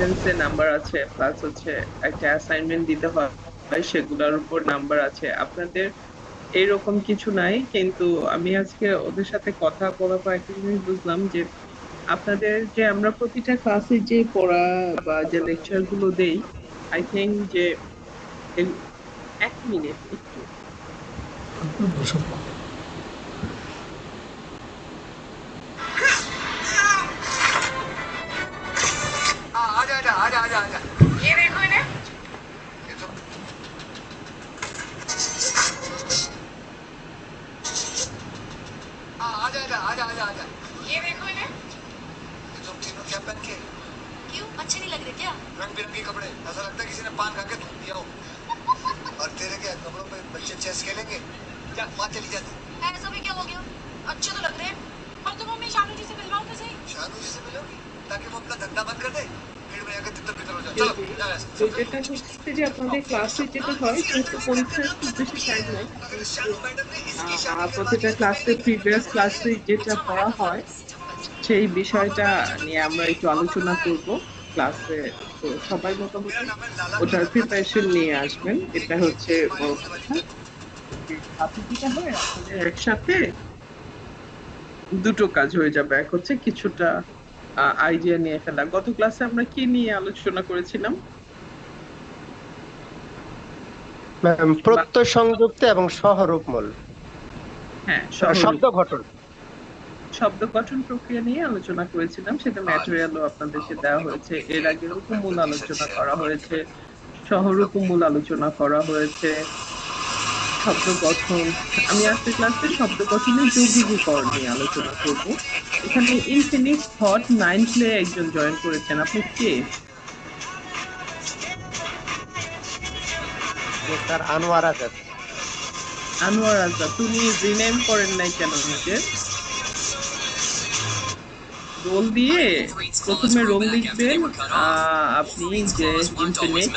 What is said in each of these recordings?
অ্যাটেন্ডেন্সে number আছে, plus হচ্ছে একটা অ্যাসাইনমেন্ট দিতে হয়, সেগুলোর উপর নাম্বার আছে। আপনাদের এইরকম কিছু নাই, কিন্তু আমি আজকে ওদের সাথে কথা বলার পর একটা জিনিস বুঝলাম যে আপনাদের যে আমরা প্রতিটা ক্লাসে যে পড়া বা যে লেকচার গুলো দেই, আই থিঙ্ক যে এ- এক মিনিট একটু। आजा आजा आजा आजा आजा ये देखो इन्हें ये तो आजा आजा आजा आजा आजा ये देखो इन्हें ये तुम तीनों क्या पहन के क्यों अच्छे नहीं लग रहे क्या रंग बिरंगे कपड़े ऐसा लगता है किसी ने पान खा के थूक दिया हो और तेरे क्या कपड़ों पे बच्चे चेस खेलेंगे जा वहाँ चली जाती ऐसा भी क्या हो गया अच्छे तो लग रहे हैं और तुम हमें शानू जी से मिलवाओ तो सही शानू जी से मिलोगी ताकि वो अपना धंधा बंद कर दे भीड़ में आकर तितर बितर हो जाओ चलो जा তো যেটা হচ্ছে যে আপনাদের ক্লাসে যেটা হয়, যেহেতু পরীক্ষার খুব বেশি টাইম নাই, কিন্তু शानू मैडम ने इसकी शादी के बाद প্রতিটা ये ক্লাসে প্রিভিয়াস ক্লাসে যেটা পড়া হয় সেই বিষয়টা নিয়ে আমরা একটু আলোচনা করব ক্লাসে। তো সবাই मेरा মোটামুটি नाम है लाला ওটার प्रसाद मुखर्जी প্রিপারেশন নিয়ে আসবেন, एक এটা ही হচ্ছে एक বড় होने वाली কথা। कल সাথে যেটা হয় আপনাদের একসাথে দুটো কাজ হয়ে যাবে, এক হচ্ছে কিছুটা আইডিয়া নিয়ে ফেলা। গত ক্লাসে আমরা কি নিয়ে আলোচনা করেছিলাম? ম্যাম, বা প্রত্যয় সংযুক্ত এবং সহরূপমূল হ্যাঁ, শব্দ গঠন। শব্দ গঠন প্রক্রিয়া নিয়ে আলোচনা করেছিলাম, সেটা ম্যাটেরিয়ালও আপনাদেরকে দেওয়া হয়েছে। এর আগে রূপমূল আলোচনা করা হয়েছে, সহরূপমূল আলোচনা করা হয়েছে, শব্দ গঠন। আমি আজকের ক্লাসে শব্দ গঠনের যৌগিকীকরণ নিয়ে আলোচনা করব। এখানে ইনফিনিক্স হট 9 প্লে একজন জয়েন করেছেন, আপনি কে? জি স্যার, আনোয়ার আজাদ। আনোয়ার আজাদ, তুমি রিনেম করেন নাই কেন নিজে? রোল দিয়ে প্রথমে রোল লিখবেন। আপনি যে ইনফিনিক্স,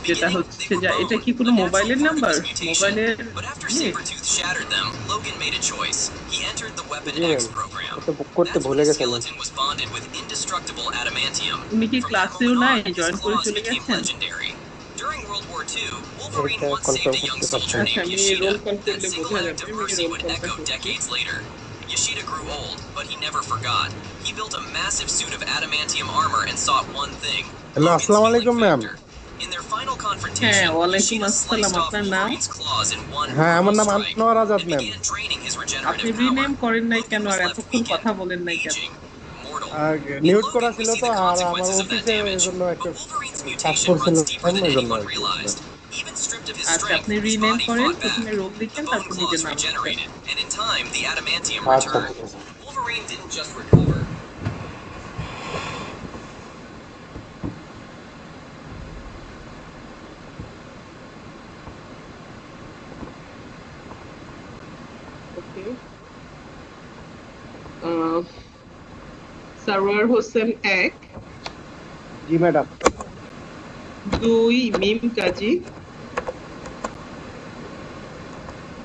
যেটা হচ্ছে যে এটা কি কোনো মোবাইলের নাম্বার, মোবাইলের ইয়ে? জি ম্যাম, এটা করতে ভুলে গেছে ম্যাম। তুমি কি ক্লাসেও নাই, জয়েন করে চলে গেছেন? এটা কনফার্ম করতে পারছি না। আচ্ছা, আমি রোল কল করলে বোঝা যাবে। আমি রোল কলটা করছি। Yoshida grew old, but he never forgot. He built a massive suit of adamantium armor and sought one thing: hello, Logan's আসসালামু healing আলাইকুম ma'am. factor. In their final হ্যাঁ, confrontation, ওয়ালাইকুম Yoshida আসসালাম। sliced off আপনার নাম? Wolverine's claws in one হ্যাঁ, আমার brutal নাম strike Anwar Azad and ma'am. began draining his আপনি regenerative power. রিনেম করেন নাই Logan কেন, was আর left এতক্ষণ weakened, কথা বলেন নাই কেন? aging, mortal. আর In মিউট করা Logan, we ছিল see তো, the আর আমার consequences of that অফিসে এই damage, জন্য একটা but Wolverine's কাজ mutation runs deeper করছিলাম, than এই জন্য anyone আর কি realized. Even stripped of his আচ্ছা, strength, আপনি his রিনেম body করেন, fought back. প্রথমে রোল The লিখেন, bone তারপর নিজের claws নাম লিখেন। regenerated, and in time, the adamantium আচ্ছা, returned. ঠিক আছে। Wolverine didn't just recover. Okay. Sarwar Hossain 1, জি ম্যাডাম। 2 মিম কাজী,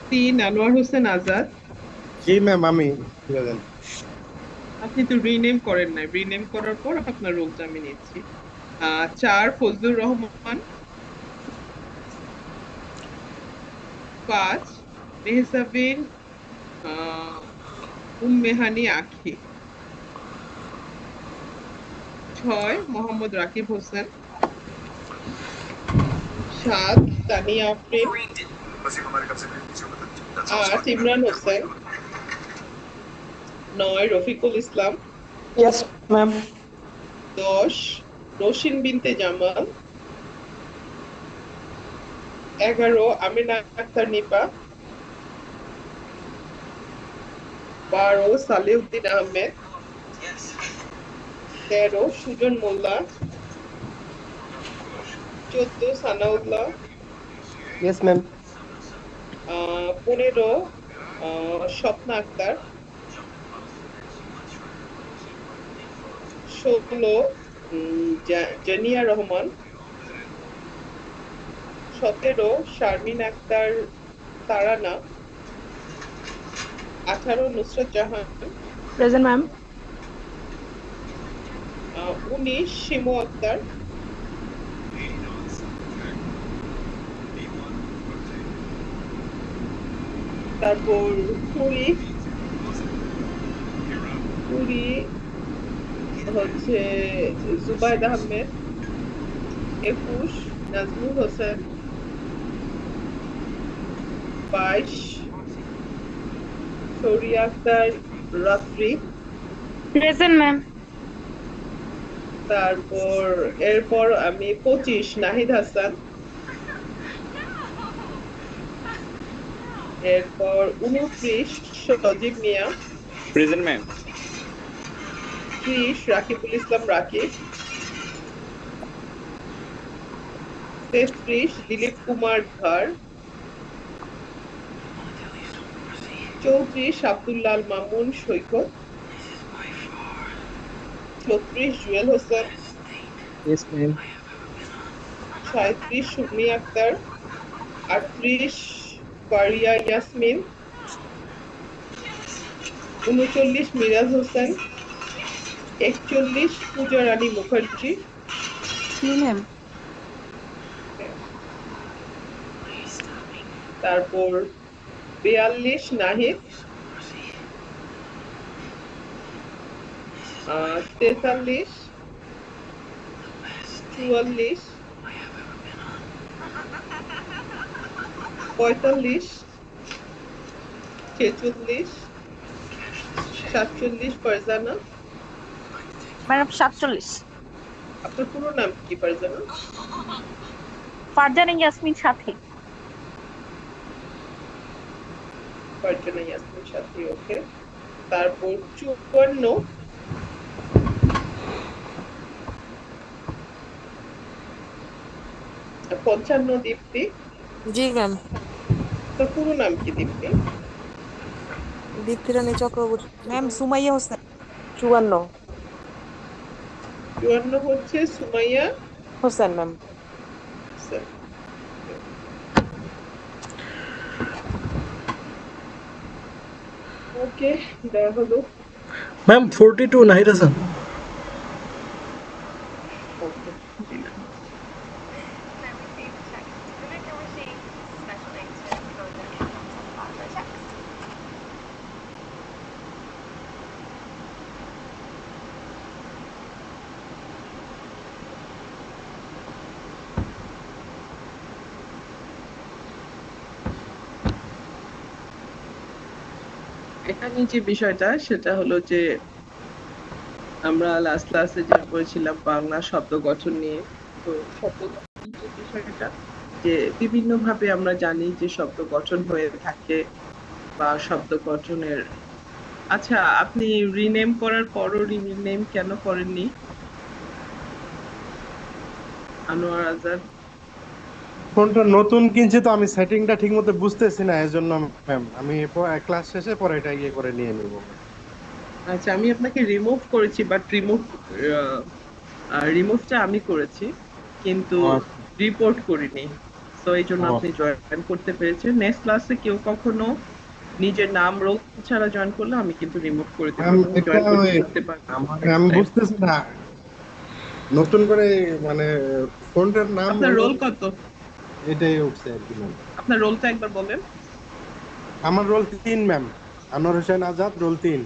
3 আনোয়ার হোসেন আজাদ। জি ম্যাম, আমি ঠিক আছে। আপনি তো রিনেম করেন নাই, রিনেম করার পর আপনার রোলটা আমি নিচ্ছি। 4 ফজলুর রহমান, 5 মেহজাবিন উম্মেহানি আখি, 6 Mohammad Rakib Hossain, 7 Tania Afrin, Wolverine didn't. 8 Imran Hossain, 9 Rafiqul Islam, yes ma'am. 10 রশিন বিনতে জামাল, 11 আমিনা আক্তার নিপা, 12 সালেউদ্দিন আহমেদ, 13 সুজন মোল্লা, 14 সানাউল্লাহ, ইয়েস ম্যাম। 15 স্বপ্না আক্তার, 16 জানিয়া রহমান, 17 শারমিন আক্তার তারানা, 18 নুসরাত জাহান, প্রেজেন্ট ম্যাম। 19 শিমু আক্তার, তারপর 20 হচ্ছে জুবাইদ আহমেদ, 21 নাজমুল হোসেন, 22 শরিয়া আক্তার রাত্রি, প্রেজেন্ট ম্যাম। তারপর এরপর আমি 25 নাহিদ হাসান, এরপর 29 সজীব মিয়া, প্রেজেন্ট ম্যাম। 30 রাকিবুল ইসলাম রাকিব, 33 দিলীপ কুমার ধর, 34 আব্দুল্লাহ আল মামুন সৈকত, 36 জুয়েল হোসেন, ইয়েস ম্যাম। 37 সুমি আক্তার, 38 ফারিয়া ইয়াসমিন, 39 মিরাজ হোসেন, 41 পূজা রানী মুখার্জি, জি ম্যাম। তারপর 42 নাহিদ, 43 44 45 46 47 ফারজানা। ম্যাডাম 47। আপনার পুরো নাম কি ফারজানা? ফারজানা ইয়াসমিন সাথী। ফারজানা ইয়াসমিন সাথী, ওকে। তারপর 54 55 দীপ্তি। জি ম্যাম। তো পুরো নাম কি দীপ্তি? দীপ্তি রানী চক্রবর্তী। ম্যাম সুমাইয়া হোসেন। 54 54 হচ্ছে সুমাইয়া হোসেন ম্যাম। হোসেন। ওকে, দেওয়া হলো। ম্যাম 42 নাহিদ হাসান। ওকে, দিলাম। এখানে যে বিষয়টা সেটা হলো যে আমরা লাস্ট ক্লাসে যে পড়েছিলাম বাংলা শব্দ গঠন নিয়ে। তো শব্দ গঠন যে বিষয়টা, যে বিভিন্ন ভাবে আমরা জানি যে শব্দ গঠন হয়ে থাকে বা শব্দ গঠনের, আচ্ছা আপনি রিনেম করার পরও রিনেম কেন করেননি আনোয়ার আজাদ? ফোনটা নতুন কিনছি তো আমি সেটিংটা ঠিকমতো বুঝতেছি না, এজন্য ম্যাম আমি ক্লাস শেষে পরে এটা ইয়ে করে নিয়ে নিব। আচ্ছা, আমি আপনাকে রিমুভ করেছি, বাট রিমুভটা আমি করেছি কিন্তু রিপোর্ট করিনি। তো এই জন্য আপনি জয়েন করতে পেরেছেন। নেক্সট ক্লাসে কেউ কখনো নিজের নাম রোল ছাড়া জয়েন করলে আমি কিন্তু রিমুভ করে দেব। জয়েন করতে পারবেন। আমি বুঝতেছি না নতুন করে মানে ফোনটার নাম। আপনার রোল কত? এটাই উঠছে আর কি ম্যাম। আপনার রোলটা একবার বলেন। আমার roll 3 ma'am. Anwar Hossain Azad, roll 3।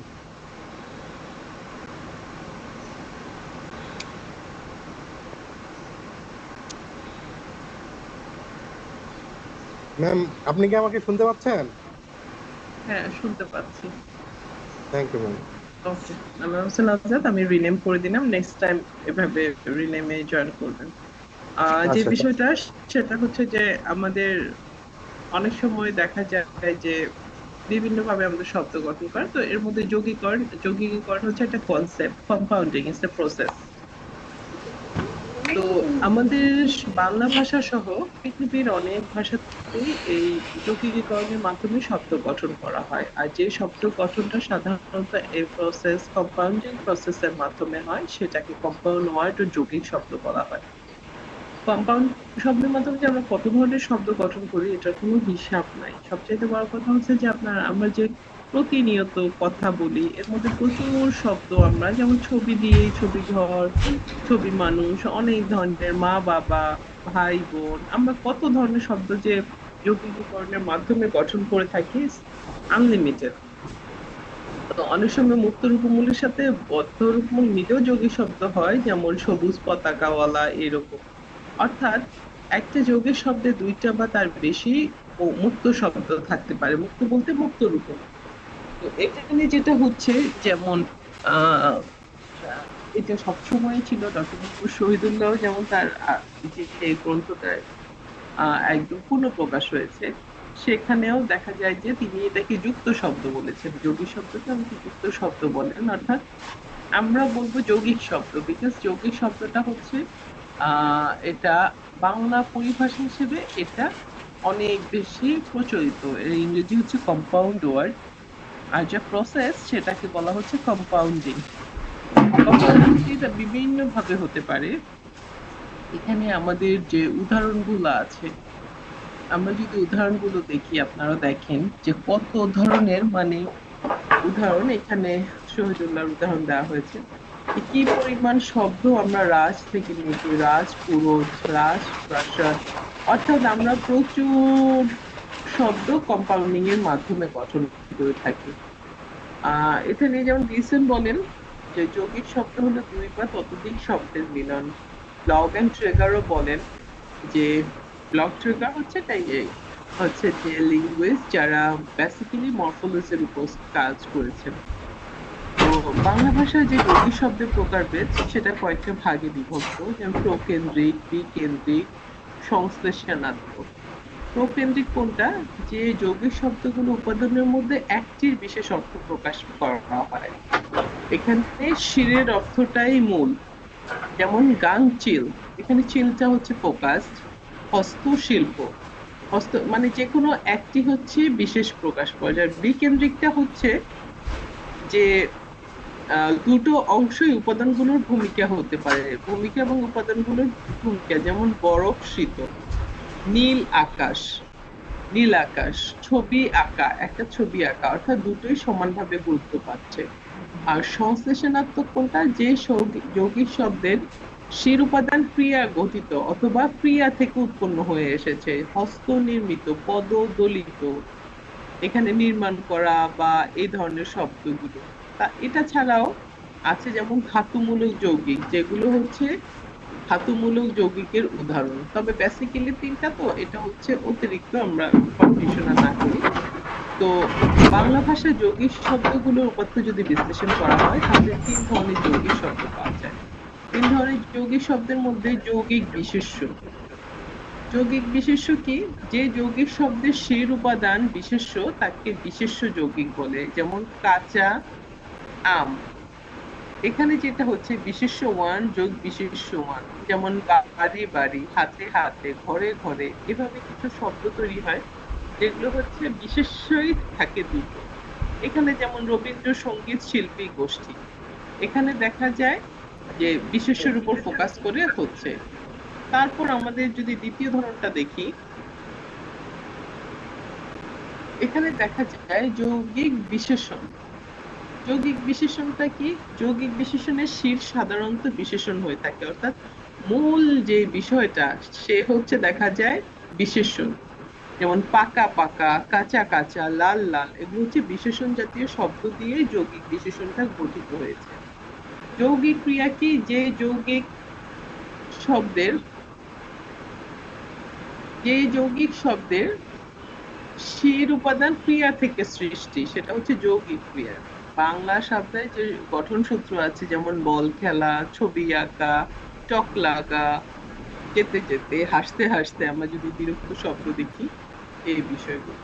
Ma'am আপনি কি আমাকে শুনতে পাচ্ছেন? হ্যাঁ, শুনতে পাচ্ছি। Thank you ma'am. Okay, Anwar Hossain Azad আমি রিনেম করে দিলাম। নেক্সট টাইম এভাবে রিনেমে জয়েন করবেন। যে আচ্ছা, বিষয়টা সেটা হচ্ছে যে আমাদের অনেক সময় দেখা যায় যে বিভিন্ন ভাবে আমাদের শব্দ গঠন করে। তো এর মধ্যে যৌগিকীকরণ হচ্ছে একটা concept, compounding is a process. তো আমাদের বাংলা ভাষা সহ পৃথিবীর অনেক ভাষাতেই এই যৌগিকীকরণের মাধ্যমে শব্দ গঠন করা হয়। আর যে শব্দ গঠনটা সাধারণত এই প্রসেস কম্পাউন্ডিং প্রসেসের মাধ্যমে হয় সেটাকে কম্পাউন্ড ওয়ার্ড ও যৌগিক শব্দ বলা হয়। কম্পাউন্ড শব্দের মাধ্যমে যে আমরা কত ধরনের শব্দ গঠন করি এটার কোনো হিসাব নাই। সবচাইতে বড় কথা হচ্ছে যে আমরা যে প্রতিনিয়ত কথা বলি, এর মধ্যে প্রচুর শব্দ, আমরা যেমন ছবি দিয়ে, ছবি ঘর, ছবি মানুষ, অনেক ধরনের মা বাবা, ভাই বোন, আমরা কত ধরনের শব্দ যে যৌগিকীকরণের মাধ্যমে গঠন করে থাকি, আনলিমিটেড। তো অনেক সময় মুক্ত রূপমূলের সাথে বদ্ধ রূপমূল মিলেও যৌগিক শব্দ হয়, যেমন সবুজ পতাকাওয়ালা এরকম। অর্থাৎ একটা যৌগিক শব্দে দুইটা বা তার বেশি ও মুক্ত শব্দ থাকতে পারে, মুক্ত বলতে মুক্ত রূপম। তো এখানে যেটা হচ্ছে, যেমন আহ এটা সবসময় ছিল, ডক্টর মুহাম্মদ শহীদুল্লাহ যেমন তার যে গ্রন্থটা একদম পুনঃপ্রকাশ হয়েছে, সেখানেও দেখা যায় যে তিনি এটাকে যুক্ত শব্দ বলেছেন, যৌগিক শব্দকে আমাকে যুক্ত শব্দ বলেন। অর্থাৎ আমরা বলবো যৌগিক শব্দ, বিকজ যৌগিক শব্দটা হচ্ছে এটা বাংলা পরিভাষা হিসেবে এটা অনেক বেশি প্রচলিত। এর ইংরেজি হচ্ছে কম্পাউন্ড ওয়ার্ড, আর যা প্রসেস সেটাকে বলা হচ্ছে কম্পাউন্ডিং। কম্পাউন্ডিংটা বিভিন্ন ভাবে হতে পারে। এখানে আমাদের যে উদাহরণগুলো আছে, আমরা যদি উদাহরণগুলো দেখি, আপনারা দেখেন যে কত ধরনের মানে উদাহরণ এখানে শহীদুল্লাহর উদাহরণ দেওয়া হয়েছে। কি পরিমাণ শব্দ আমরা রাজ থেকে নিয়েছি, রাজ, পুরোজ, রাজ, প্রাসাদ। অর্থাৎ আমরা প্রচুর শব্দ কম্পাউন্ডিং এর মাধ্যমে গঠন করে থাকি। এখানে যেমন ডিসন বলেন যে যৌগিক শব্দ হলো দুই বা ততোধিক শব্দের মিলন। ব্লগ এন্ড ট্রেগারও বলেন যে ব্লগ ট্রেগার হচ্ছে যে লিঙ্গুইস্ট যারা বেসিক্যালি মরফোলজির উপর কাজ করেছেন। তো বাংলা ভাষায় যে যৌগিক শব্দের প্রকারভেদ সেটা কয়েকটা ভাগে বিভক্ত, যেমন প্রকেন্দ্রিক, বিকেন্দ্রিক, সংশ্লেষণাত্মক। প্রকেন্দ্রিক কোনটা? যে যৌগিক শব্দগুলো উপাদানের মধ্যে একটির বিশেষ অর্থ প্রকাশ করা হয়। এখানে শিরের অর্থটাই মূল, যেমন গাং চিল, এখানে চিলটা হচ্ছে ফোকাসড। হস্তশিল্প, হস্ত মানে যে কোনো একটি হচ্ছে বিশেষ প্রকাশ পাওয়া যায়। বিকেন্দ্রিকটা হচ্ছে যে দুটো অংশই উপাদানগুলোর ভূমিকা হতে পারে, ভূমিকা এবং উপাদানগুলোর ভূমিকা, যেমন বরফ, শীতল, নীল আকাশ, নীল আকাশ, ছবি আঁকা, একটা ছবি আঁকা, অর্থাৎ দুটোই সমানভাবে গুরুত্ব পাচ্ছে। আর সংশ্লেষণাত্মক কোনটা? যে যৌগিক শব্দের শির উপাদান ক্রিয়া গঠিত অথবা ক্রিয়া থেকে উৎপন্ন হয়ে এসেছে, হস্ত নির্মিত, পদ দলিত, এখানে নির্মাণ করা বা এই ধরনের শব্দগুলো। তা এটা ছাড়াও আছে যেমন ধাতুমূলক যৌগিক, যেগুলো হচ্ছে ধাতুমূলক যৌগিকের উদাহরণ। তবে বেসিক্যালি তিনটা, তো এটা হচ্ছে অতিরিক্ত, আমরা কনফিউশন না করি। তো বাংলা ভাষায় যৌগিক শব্দগুলোর উপাত্ত যদি বিশ্লেষণ করা হয়, তাহলে তিন ধরনের যৌগিক শব্দ পাওয়া যায়। তিন ধরনের যৌগিক শব্দের মধ্যে যৌগিক বিশেষ্য। যৌগিক বিশেষ্য কি? যে যৌগিক শব্দের শির উপাদান বিশেষ্য তাকে বিশেষ্য যৌগিক বলে, যেমন কাঁচা আম। এখানে যেটা হচ্ছে বিশেষ্য ওয়ান যোগ বিশেষ্য ওয়ান, যেমন বাড়ি বাড়ি, হাতে হাতে, ঘরে ঘরে, এভাবে কিছু শব্দ তৈরি হয় যেগুলো হচ্ছে বিশেষ্যই থাকে দুটো। এখানে যেমন রবীন্দ্রসঙ্গীত শিল্পী গোষ্ঠী, এখানে দেখা যায় যে বিশেষ্যের উপর ফোকাস করে হচ্ছে। তারপর আমাদের যদি দ্বিতীয় ধরনটা দেখি, এখানে দেখা যায় যৌগিক বিশেষণ। যৌগিক বিশেষণটা কি? যৌগিক বিশেষণের শির সাধারণত বিশেষণ হয়ে থাকে, অর্থাৎ মূল যে বিষয়টা সে হচ্ছে দেখা যায় বিশেষণ। যেমন পাকা পাকা, কাঁচা কাঁচা, লাল লাল, এগুলো হচ্ছে বিশেষণ জাতীয় শব্দ দিয়ে যৌগিক বিশেষণটা গঠিত হয়েছে। যৌগিক ক্রিয়া কি? যে যৌগিক শব্দের শির উপাদান ক্রিয়া থেকে সৃষ্টি, সেটা হচ্ছে যৌগিক ক্রিয়া। বাংলা শব্দে যে গঠন সূত্র আছে, যেমন বল খেলা, ছবি আঁকা, চক লাগা, যেতে যেতে, হাসতে হাসতে, আমরা যদি বিরক্ত শব্দ দেখি, এই বিষয়গুলো।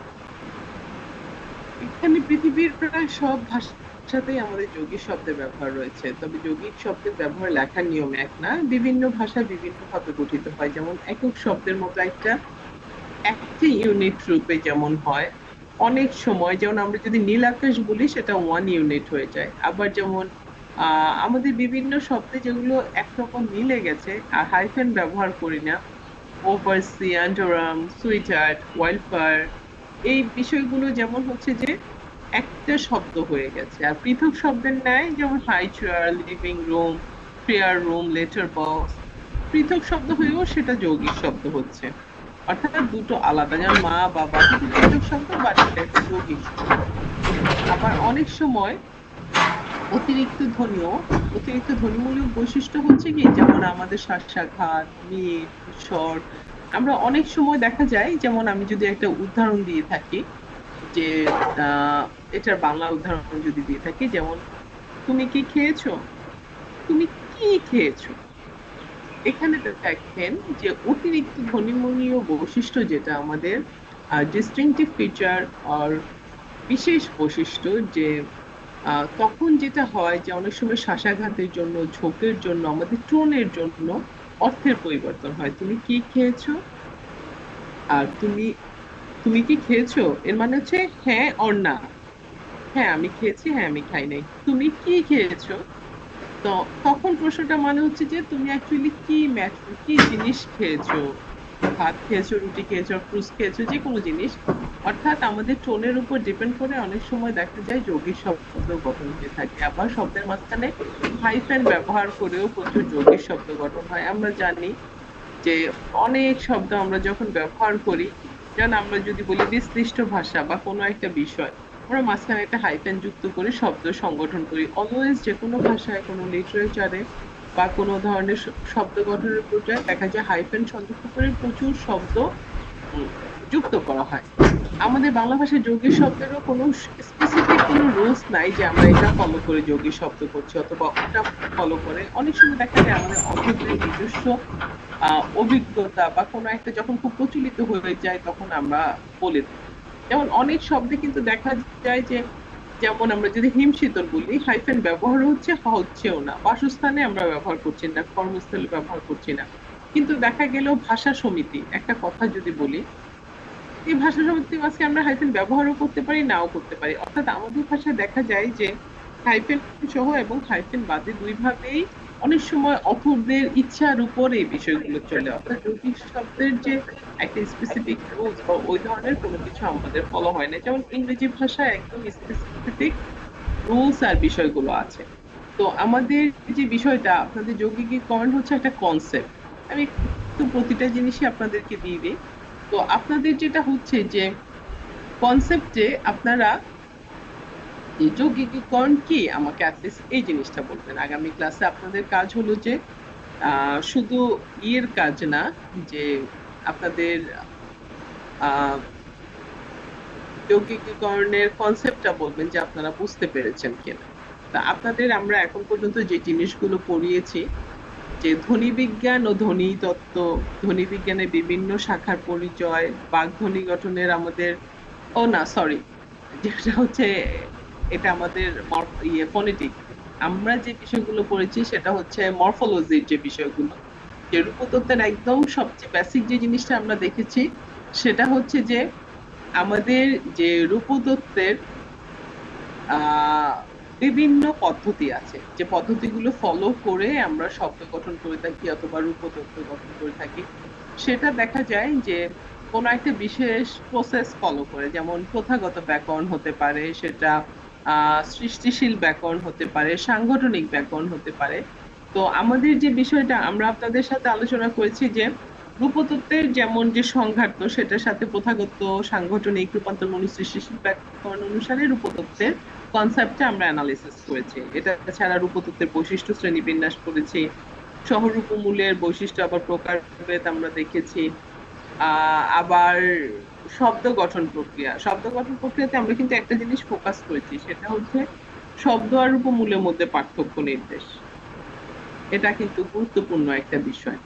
এখানে পৃথিবীর প্রায় সব ভাষাতেই আমাদের যৌগিক শব্দের ব্যবহার রয়েছে, তবে যৌগিক শব্দের ব্যবহার লেখার নিয়ম এক না, বিভিন্ন ভাষা বিভিন্ন ভাবে গঠিত হয়। যেমন একক শব্দের মতো একটি ইউনিট রূপে যেমন হয়, অনেক সময় যেমন আমরা যদি নীল আকাশ বলি সেটা ওয়ান ইউনিট হয়ে যায়। আবার যেমন আমাদের বিভিন্ন শব্দে যেগুলো একরকম মিলে গেছে আর হাইফেন ব্যবহার করি না, ওভারসি, আন্ডারআর্ম, সুইটহার্ট, ওয়াইল্ডফায়ার, এই বিষয়গুলো যেমন হচ্ছে যে একটা শব্দ হয়ে গেছে। আর পৃথক শব্দের ন্যায় যেমন high chair, living room, prayer room, letter box, পৃথক শব্দ হয়েও সেটা যৌগিক শব্দ হচ্ছে। অর্থাৎ দুটো আলাদা, যেমন মা বাবা দুটো পৃথক শব্দ, বাট এটা একটা যৌগিক শব্দ। আবার অনেক সময় অতিরিক্ত ধ্বনিমূলক বৈশিষ্ট্য হচ্ছে কি, যেমন আমাদের শ্বাসাঘাত, মিট, স্বর। আমরা অনেক সময় দেখা যায়, যেমন আমি যদি একটা উদাহরণ দিয়ে থাকি, যে এটার বাংলা উদাহরণ যদি দিয়ে থাকি, যেমন তুমি কি খেয়েছো, তুমি কি খেয়েছো। এখানে দেখেন যে অতিরিক্ত ধ্বনিমূলীয় বৈশিষ্ট্য যেটা আমাদের ডিস্টিংটিভ ফিচার আর বিশেষ বৈশিষ্ট্য, যে তখন যেটা হয় যে অনেক সময় শ্বাসাঘাতের জন্য, ঝোঁকের জন্য, আমাদের টোনের জন্য অর্থের পরিবর্তন হয়। তুমি কি খেয়েছো আর তুমি তুমি কি খেয়েছো এর মানে হচ্ছে হ্যাঁ অর না। হ্যাঁ আমি খেয়েছি, হ্যাঁ আমি খাই নাই। তুমি কি খেয়েছো, তো তখন প্রশ্নটা মানে হচ্ছে যে তুমি অ্যাকচুয়ালি কি জিনিস খেয়েছো, ভাত খেয়েছো, রুটি খেয়েছো, ফ্রুটস খেয়েছো, যে কোনো জিনিস। অর্থাৎ আমাদের টোনের উপর ডিপেন্ড করে অনেক সময় দেখা যায় যৌগিক শব্দ গঠন হয়ে থাকে। আবার শব্দের মাঝখানে হাইফেন ব্যবহার করেও প্রচুর যৌগিক শব্দ গঠন হয়। আমরা জানি যে অনেক শব্দ আমরা যখন ব্যবহার করি, যেমন আমরা যদি বলি বিশ্লিষ্ট ভাষা বা কোনো একটা বিষয়, আমরা মাঝখানে একটা হাইফেন যুক্ত করে শব্দ সংগঠন করি। অলওয়েজ যে কোনো ভাষায়, কোনো লিটারেচারে বা কোনো ধরনের শব্দ গঠনের পর্যায়ে দেখা যায় হাইফেন সংযুক্ত করে প্রচুর শব্দ যুক্ত করা হয়। আমাদের বাংলা ভাষায় যৌগিক শব্দেরও কোনো স্পেসিফিক কোনো রুলস নাই যে আমরা এটা ফলো করে যৌগিক শব্দ করছি অথবা ওটা ফলো করে। অনেক সময় দেখা যায় আমাদের অর্থদের নিজস্ব অভিজ্ঞতা বা কোনো একটা যখন খুব প্রচলিত হয়ে যায় তখন আমরা বলে দিই। যেমন অনেক শব্দে কিন্তু দেখা যায় যে, যেমন আমরা যদি হিমশীতল বলি, হাইফেন ব্যবহার হচ্ছেও না, বাসস্থানে আমরা ব্যবহার করছি না, কর্মস্থলে ব্যবহার করছি না। কিন্তু দেখা গেল ভাষা সমিতি একটা কথা যদি বলি, এই ভাষা সমিতির মাঝে আমরা হাইফেন ব্যবহারও করতে পারি, নাও করতে পারি। অর্থাৎ আমাদের ভাষায় দেখা যায় যে হাইফেন সহ এবং হাইফেন বাদে দুই ভাবেই অনেক সময় অথরদের ইচ্ছার উপরে এই বিষয়গুলো চলে। অর্থাৎ যৌগিক শব্দের যে একটা স্পেসিফিক রুলস বা ওই ধরনের কোনো কিছু আমাদের ফলো হয় না। যেমন ইংরেজি ভাষায় একদম স্পেসিফিক রুলস আর বিষয়গুলো আছে। তো আমাদের যে বিষয়টা, আপনাদের যৌগিকীকরণ হচ্ছে একটা কনসেপ্ট। আমি একটু প্রতিটা জিনিসই আপনাদেরকে দিয়ে দিই। তো আপনাদের যেটা হচ্ছে যে কনসেপ্টে আপনারা এই যৌগিকীকরণ কি, আমাকে অ্যাটলিস্ট এই জিনিসটা বলবেন। আগামী ক্লাসে আপনাদের কাজ হলো যে শুধু ইয়ের কাজ না, যে আপনাদের যৌগিকীকরণের কনসেপ্টটা বলবেন যে আপনারা বুঝতে পেরেছেন কিনা। তা আপনাদের আমরা এখন পর্যন্ত যে জিনিসগুলো পড়িয়েছি, যে ধ্বনিবিজ্ঞান ও ধ্বনি তত্ত্ব, ধ্বনিবিজ্ঞানের বিভিন্ন শাখার পরিচয়, বাকধ্বনি গঠনের আমাদের যেটা হচ্ছে এটা আমাদের ফনেটিক। আমরা যে বিষয়গুলো পড়েছি সেটা হচ্ছে মরফোলজির যে বিষয়গুলো, যে রূপতত্ত্বের একদম সবচেয়ে বেসিক যে জিনিসটা আমরা দেখেছি সেটা হচ্ছে যে আমাদের যে রূপতত্ত্বের বিভিন্ন পদ্ধতি আছে, যে পদ্ধতিগুলো ফলো করে আমরা শব্দ গঠন করে থাকি অথবা রূপতত্ত্ব গঠন করে থাকি। সেটা দেখা যায় যে কোনো একটা বিশেষ প্রসেস ফলো করে, যেমন প্রথাগত ব্যাকরণ হতে পারে, সেটা সৃষ্টিশীল ব্যাকরণ হতে পারে, সাংগঠনিক ব্যাকরণ হতে পারে। তো আমাদের যে বিষয়টা আমরা আপনাদের সাথে আলোচনা করেছি যে রূপতত্ত্বের যেমন যে সংঘাত, সেটার সাথে প্রথাগত, সাংগঠনিক, রূপান্তরমূলক, সৃষ্টিশীল ব্যাকরণ অনুসারে রূপতত্ত্বের কনসেপ্টটা আমরা অ্যানালিসিস করেছি। এটা ছাড়া রূপতত্ত্বের বৈশিষ্ট্য শ্রেণীবিন্যাস করেছি, সহরূপমূলের বৈশিষ্ট্য আবার প্রকারভেদ আমরা দেখেছি। আবার শব্দ গঠন প্রক্রিয়াতে আমরা কিন্তু একটা জিনিস ফোকাস করেছি, সেটা হচ্ছে শব্দ আর রূপমূলের মধ্যে পার্থক্য নির্দেশ। এটা কিন্তু গুরুত্বপূর্ণ একটা বিষয়,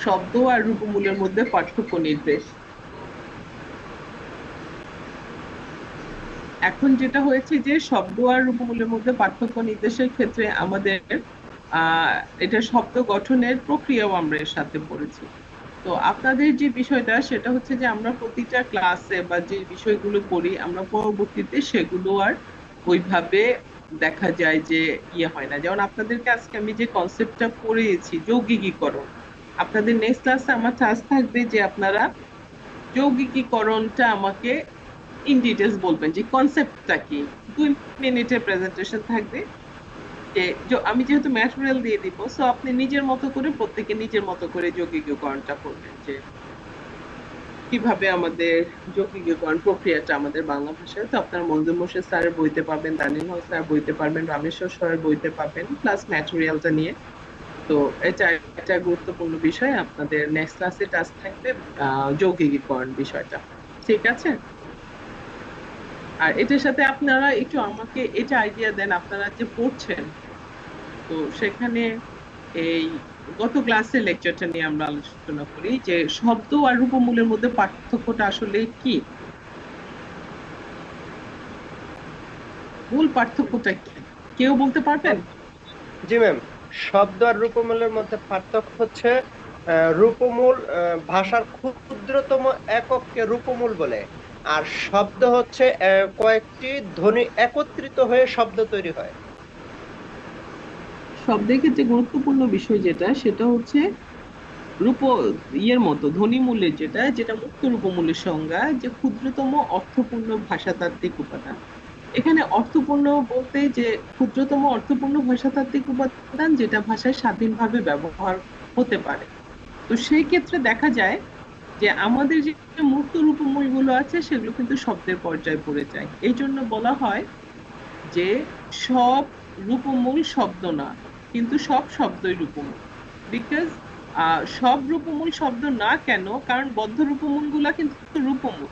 শব্দ আর রূপমূলের মধ্যে পার্থক্য নির্দেশ। এখন যেটা হয়েছে যে শব্দ আর রূপমূলের মধ্যে পার্থক্য নির্দেশের ক্ষেত্রে আমাদের এটা শব্দ গঠনের প্রক্রিয়াও আমরা এর সাথে পড়েছি। তো আপনাদের যে বিষয়টা সেটা হচ্ছে যে আমরা প্রতিটা ক্লাসে বা যে বিষয়গুলো পড়ি আমরা পরবর্তীতে সেগুলো আর ওইভাবে দেখা যায় যে হয় না। যেমন আপনাদেরকে আজকে আমি যে কনসেপ্টটা পড়িয়েছি যৌগিকীকরণ, আপনাদের নেক্সট ক্লাসে আমার টাস্ক থাকবে যে আপনারা যৌগিকীকরণটা আমাকে ইন ডিটেলস বলবেন যে কনসেপ্টটা কি। 2 মিনিটের প্রেজেন্টেশন থাকবে। আমি যেহেতু ম্যাটেরিয়াল দিয়ে দিব, সো আপনি নিজের মতো করে প্রত্যেকে নিজের মতো করে যৌগিকীকরণটা করবেন, যে কিভাবে আমাদের যৌগিকীকরণ প্রক্রিয়াটা আমাদের বাংলা ভাষায়। তো আপনার মঞ্জুর মোর্শেদ স্যারের বইতে পাবেন, দানিল হক স্যার বইতে পারবেন, রামেশ্বর স্যারের বইতে পাবেন, প্লাস ম্যাটেরিয়ালটা নিয়ে। তো এটা একটা গুরুত্বপূর্ণ বিষয়। আপনাদের নেক্সট ক্লাসে টাস্ক থাকবে যৌগিকীকরণ বিষয়টা, ঠিক আছে? আর এটার সাথে আপনারা একটু আমাকে এটা আইডিয়া দেন, আপনারা যে পড়ছেন, তো সেখানে এই গত ক্লাসের লেকচারটা নিয়ে আমরা আলোচনা করি যে শব্দ আর রূপমূলের মধ্যে পার্থক্যটা আসলে কি, মূল পার্থক্যটা কি কেউ বলতে পারবেন? জি ম্যাম, শব্দ আর রূপমূলের মধ্যে পার্থক্য হচ্ছে রূপমূল ভাষার ক্ষুদ্রতম একককে রূপমূল বলে, আর শব্দ হচ্ছে কয়েকটি ধ্বনি একত্রিত হয়ে শব্দ তৈরি হয়। শব্দের ক্ষেত্রে গুরুত্বপূর্ণ বিষয় যেটা, সেটা হচ্ছে রূপ ইয়ের মতো ধ্বনিমূলের যেটা যেটা মুক্ত রূপমূলের সংজ্ঞা, যে ক্ষুদ্রতম অর্থপূর্ণ ভাষাতাত্ত্বিক উপাদান। এখানে অর্থপূর্ণ বলতে যে ক্ষুদ্রতম অর্থপূর্ণ ভাষাতাত্ত্বিক উপাদান যেটা ভাষায় স্বাধীনভাবে ব্যবহার হতে পারে। তো সেই ক্ষেত্রে দেখা যায় যে আমাদের যে মুক্ত রূপমূলগুলো আছে সেগুলো কিন্তু শব্দের পর্যায়ে পড়ে যায়। এই জন্য বলা হয় যে সব রূপমূল শব্দ না, কিন্তু সব শব্দই রূপমূল। বিকজ সব রূপমূল শব্দ না কেন, কারণ বদ্ধ রূপমূল গুলা কিন্তু রূপমূল,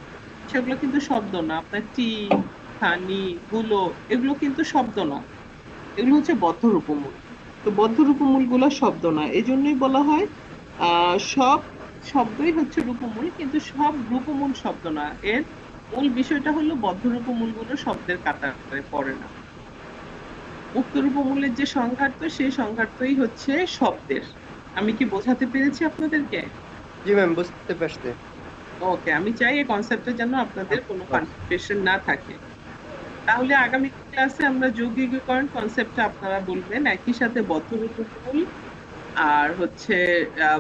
সেগুলো কিন্তু শব্দ না। আপনার টি, থানি, গুলো, এগুলো কিন্তু শব্দ না, এগুলো হচ্ছে বদ্ধ রূপমূল। তো বদ্ধ রূপমূল গুলো শব্দ না, এই জন্যই বলা হয় সব শব্দই হচ্ছে রূপমূল, কিন্তু সব রূপমূল শব্দ না। এর মূল বিষয়টা হলো বদ্ধ রূপমূল গুলো শব্দের কাতারে পড়ে না। উক্ত রূপমূলের যে সংঘাত, সেই সংঘাতই হচ্ছে শব্দের। আমি কি বোঝাতে পেরেছি আপনাদেরকে? জি ম্যাম, বুঝতে পারছি। ওকে, আমি চাই এই কনসেপ্টে যেন আপনাদের কোনো কনফিউশন না থাকে। তাহলে আগামী ক্লাসে আমরা যৌগিকীকরণ কনসেপ্টটা আপনারা বলবেন, একই সাথে বদ্ধ রূপমূল আর হচ্ছে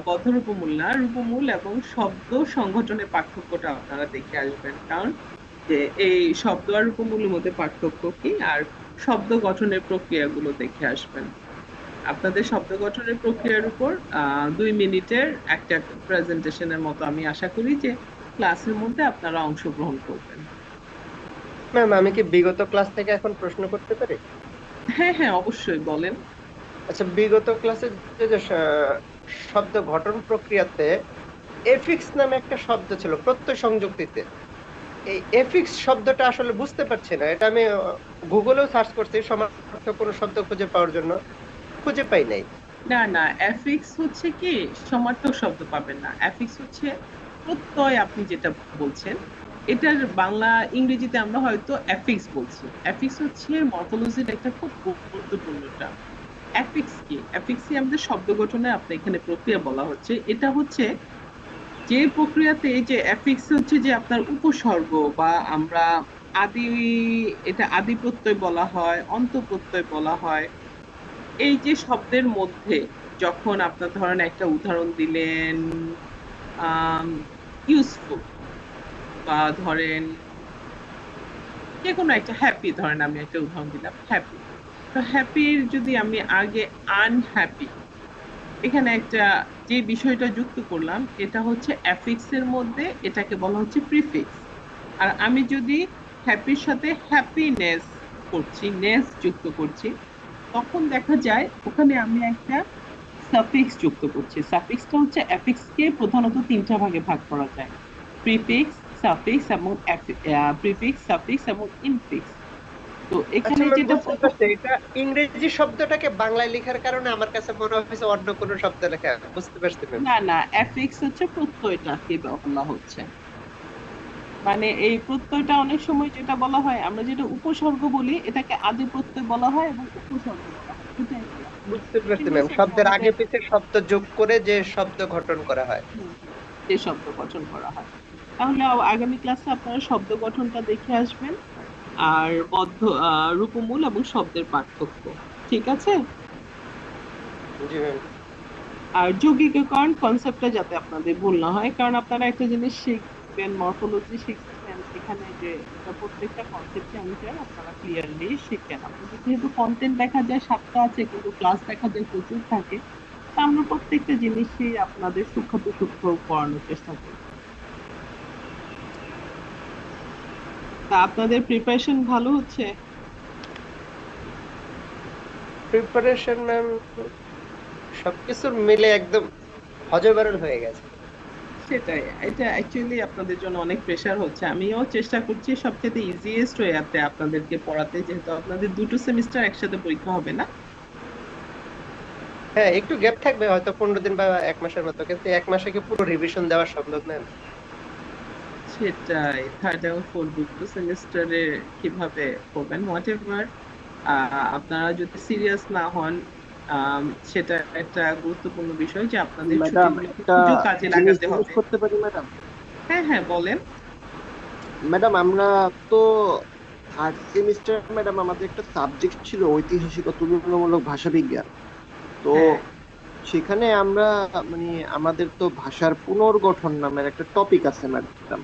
বদ্ধ রূপমূল না, রূপমূল এবং শব্দ সংগঠনের পার্থক্যটা আপনারা দেখে আসবেন। কারণ যে এই শব্দ আর রূপমূলের মধ্যে পার্থক্য কি, আর শব্দ গঠনের প্রক্রিয়াগুলো দেখে আসবেন। আপনাদের শব্দ গঠনের প্রক্রিয়ার উপর 2 মিনিটের একটা প্রেজেন্টেশনের মতো আমি আশা করি যে ক্লাসের মধ্যে আপনারা অংশগ্রহণ করবেন। ম্যাম, আমি কি বিগত ক্লাস থেকে এখন প্রশ্ন করতে পারি? হ্যাঁ হ্যাঁ, অবশ্যই বলেন। আচ্ছা, বিগত ক্লাসে যে শব্দ গঠন প্রক্রিয়াতে এফিক্স নামে একটা শব্দ ছিল প্রত্যয় সংযুক্তিতে। এই এফিক্স শব্দটা আসলে বুঝতে পারছি না। এটা আমি গুগলেও সার্চ করছি সমার্থক কোনো শব্দ খুঁজে পাওয়ার জন্য, খুঁজে পাই নাই। না না, অ্যাফিক্স হচ্ছে কি সমার্থক শব্দ পাবেন না, অ্যাফিক্স হচ্ছে প্রত্যয়। আপনি যেটা বলছেন এটার বাংলা ইংরেজিতে আমরা হয়তো অ্যাফিক্স বলছি। অ্যাফিক্স হচ্ছে মর্ফোলজির একটা খুব গুরুত্বপূর্ণ টার্ম। অ্যাফিক্স কি? অ্যাফিক্সই আমাদের শব্দ গঠনে আপনার এখানে প্রক্রিয়া বলা হচ্ছে। এটা হচ্ছে যে প্রক্রিয়াতে যে অ্যাফিক্স হচ্ছে যে আপনার উপসর্গ, বা আমরা আদি, এটা আদি প্রত্যয় বলা হয়, অন্ত প্রত্যয় বলা হয়। এই যে শব্দের মধ্যে যখন আপনার ধরেন একটা উদাহরণ দিলেন ইউজফুল, বা ধরেন যে কোনো একটা হ্যাপি, ধরেন আমি একটা উদাহরণ দিলাম হ্যাপি। তো হ্যাপির যদি আমি আগে আনহ্যাপি, এখানে একটা যে বিষয়টা যুক্ত করলাম এটা হচ্ছে অ্যাফিক্সের মধ্যে, এটাকে বলা হচ্ছে প্রিফিক্স। আর আমি যদি হ্যাপির সাথে হ্যাপিনেস করছি, নেস যুক্ত করছি, তখন দেখা যায় ওখানে আমি একটা সাফিক্স যুক্ত করছি। সাফিক্সটা হচ্ছে অ্যাফিক্সকে প্রধানত 3টা ভাগে ভাগ করা যায়: প্রিফিক্স, সাফিক্স এবং প্রিফিক্স, সাফিক্স এবং ইনফিক্স। তো আচ্ছা এখানে ম্যাম, যেটা বুঝতে পারছি। এটা ইংরেজি শব্দটাকে বাংলায় লেখার কারণে আমার কাছে মনে হয়েছে অন্য কোনো শব্দ লেখা। বুঝতে পারছি ম্যাম। না না, অ্যাফিক্স হচ্ছে প্রত্যয়টাকে বলা হচ্ছে। মানে এই প্রত্যয়টা অনেক সময় যেটা বলা হয়, আমরা যেটা উপসর্গ বলি এটাকে আদি প্রত্যয় বলা হয় এবং উপসর্গ বলা হয়, এটাই বলা হয়। বুঝতে পারছি ম্যাম, ইংলিশে শব্দের আগে আমাদের পিছে শব্দ যোগ করে যে শব্দ গঠন করা হয়। যে শব্দ গঠন করা হয়। তাহলে আগামী ক্লাসে আপনারা শব্দ গঠনটা দেখে আসবেন, আর বদ্ধ রূপমূল এবং শব্দের পার্থক্য, ঠিক আছে? জি ম্যাম। আর যৌগিকীকরণ কনসেপ্টটা যাতে আপনাদের ভুল না হয়, কারণ আপনারা একটা জিনিস শিখবেন, মর্ফোলজি শিখবেন, দেখেন এখানে যে এটা প্রত্যেকটা কনসেপ্টে আমি চাই আপনারা ক্লিয়ারলি শিখেন। আপনাদের যেহেতু কন্টেন্ট দেখা যায় 7টা আছে কিন্তু ক্লাস দেখা যায় প্রচুর থাকে, তা আমরা প্রত্যেকটা জিনিসই আপনাদের সূক্ষ্ম সূক্ষ্ম করানোর চেষ্টা করি। তা আপনাদের প্রিপারেশন ভালো হচ্ছে? প্রিপারেশন ম্যাম সবকিছু মিলে একদম হজবরল হয়ে গেছে। সেটাই, এটা অ্যাকচুয়ালি আপনাদের জন্য অনেক প্রেশার হচ্ছে। আমিও চেষ্টা করছি সবচেয়ে ইজিয়েস্ট ওয়েতে আপনাদেরকে পড়াতে, যেহেতু আপনাদের 2টো সেমিস্টার একসাথে পরীক্ষা হবে না। হ্যাঁ, একটু গ্যাপ থাকবে হয়তো 15 দিন বা 1 মাসের মতো, কিন্তু 1 মাসে কি পুরো রিভিশন দেওয়া সম্ভব ম্যাম? সেটাই, থার্ড এবং ফোর্থ 2টো সেমিস্টারে কিভাবে করবেন হোয়াট এভার। আপনারা যদি সিরিয়াস না হন, সেটা একটা গুরুত্বপূর্ণ বিষয় যে আপনাদের ম্যাডাম ছুটিগুলোকে একটা খুঁজে কাজে জিনিস লাগাতে জিজ্ঞেস হবে। করতে পারি ম্যাডাম? হ্যাঁ হ্যাঁ বলেন। ম্যাডাম আমরা তো থার্ড সেমিস্টার ম্যাডাম আমাদের একটা সাবজেক্ট ছিল ঐতিহাসিক ও তুলনামূলক ভাষা বিজ্ঞান। তো হ্যাঁ সেখানে আমরা মানে আমাদের তো ভাষার পুনর্গঠন নামের একটা টপিক আছে ম্যাডাম।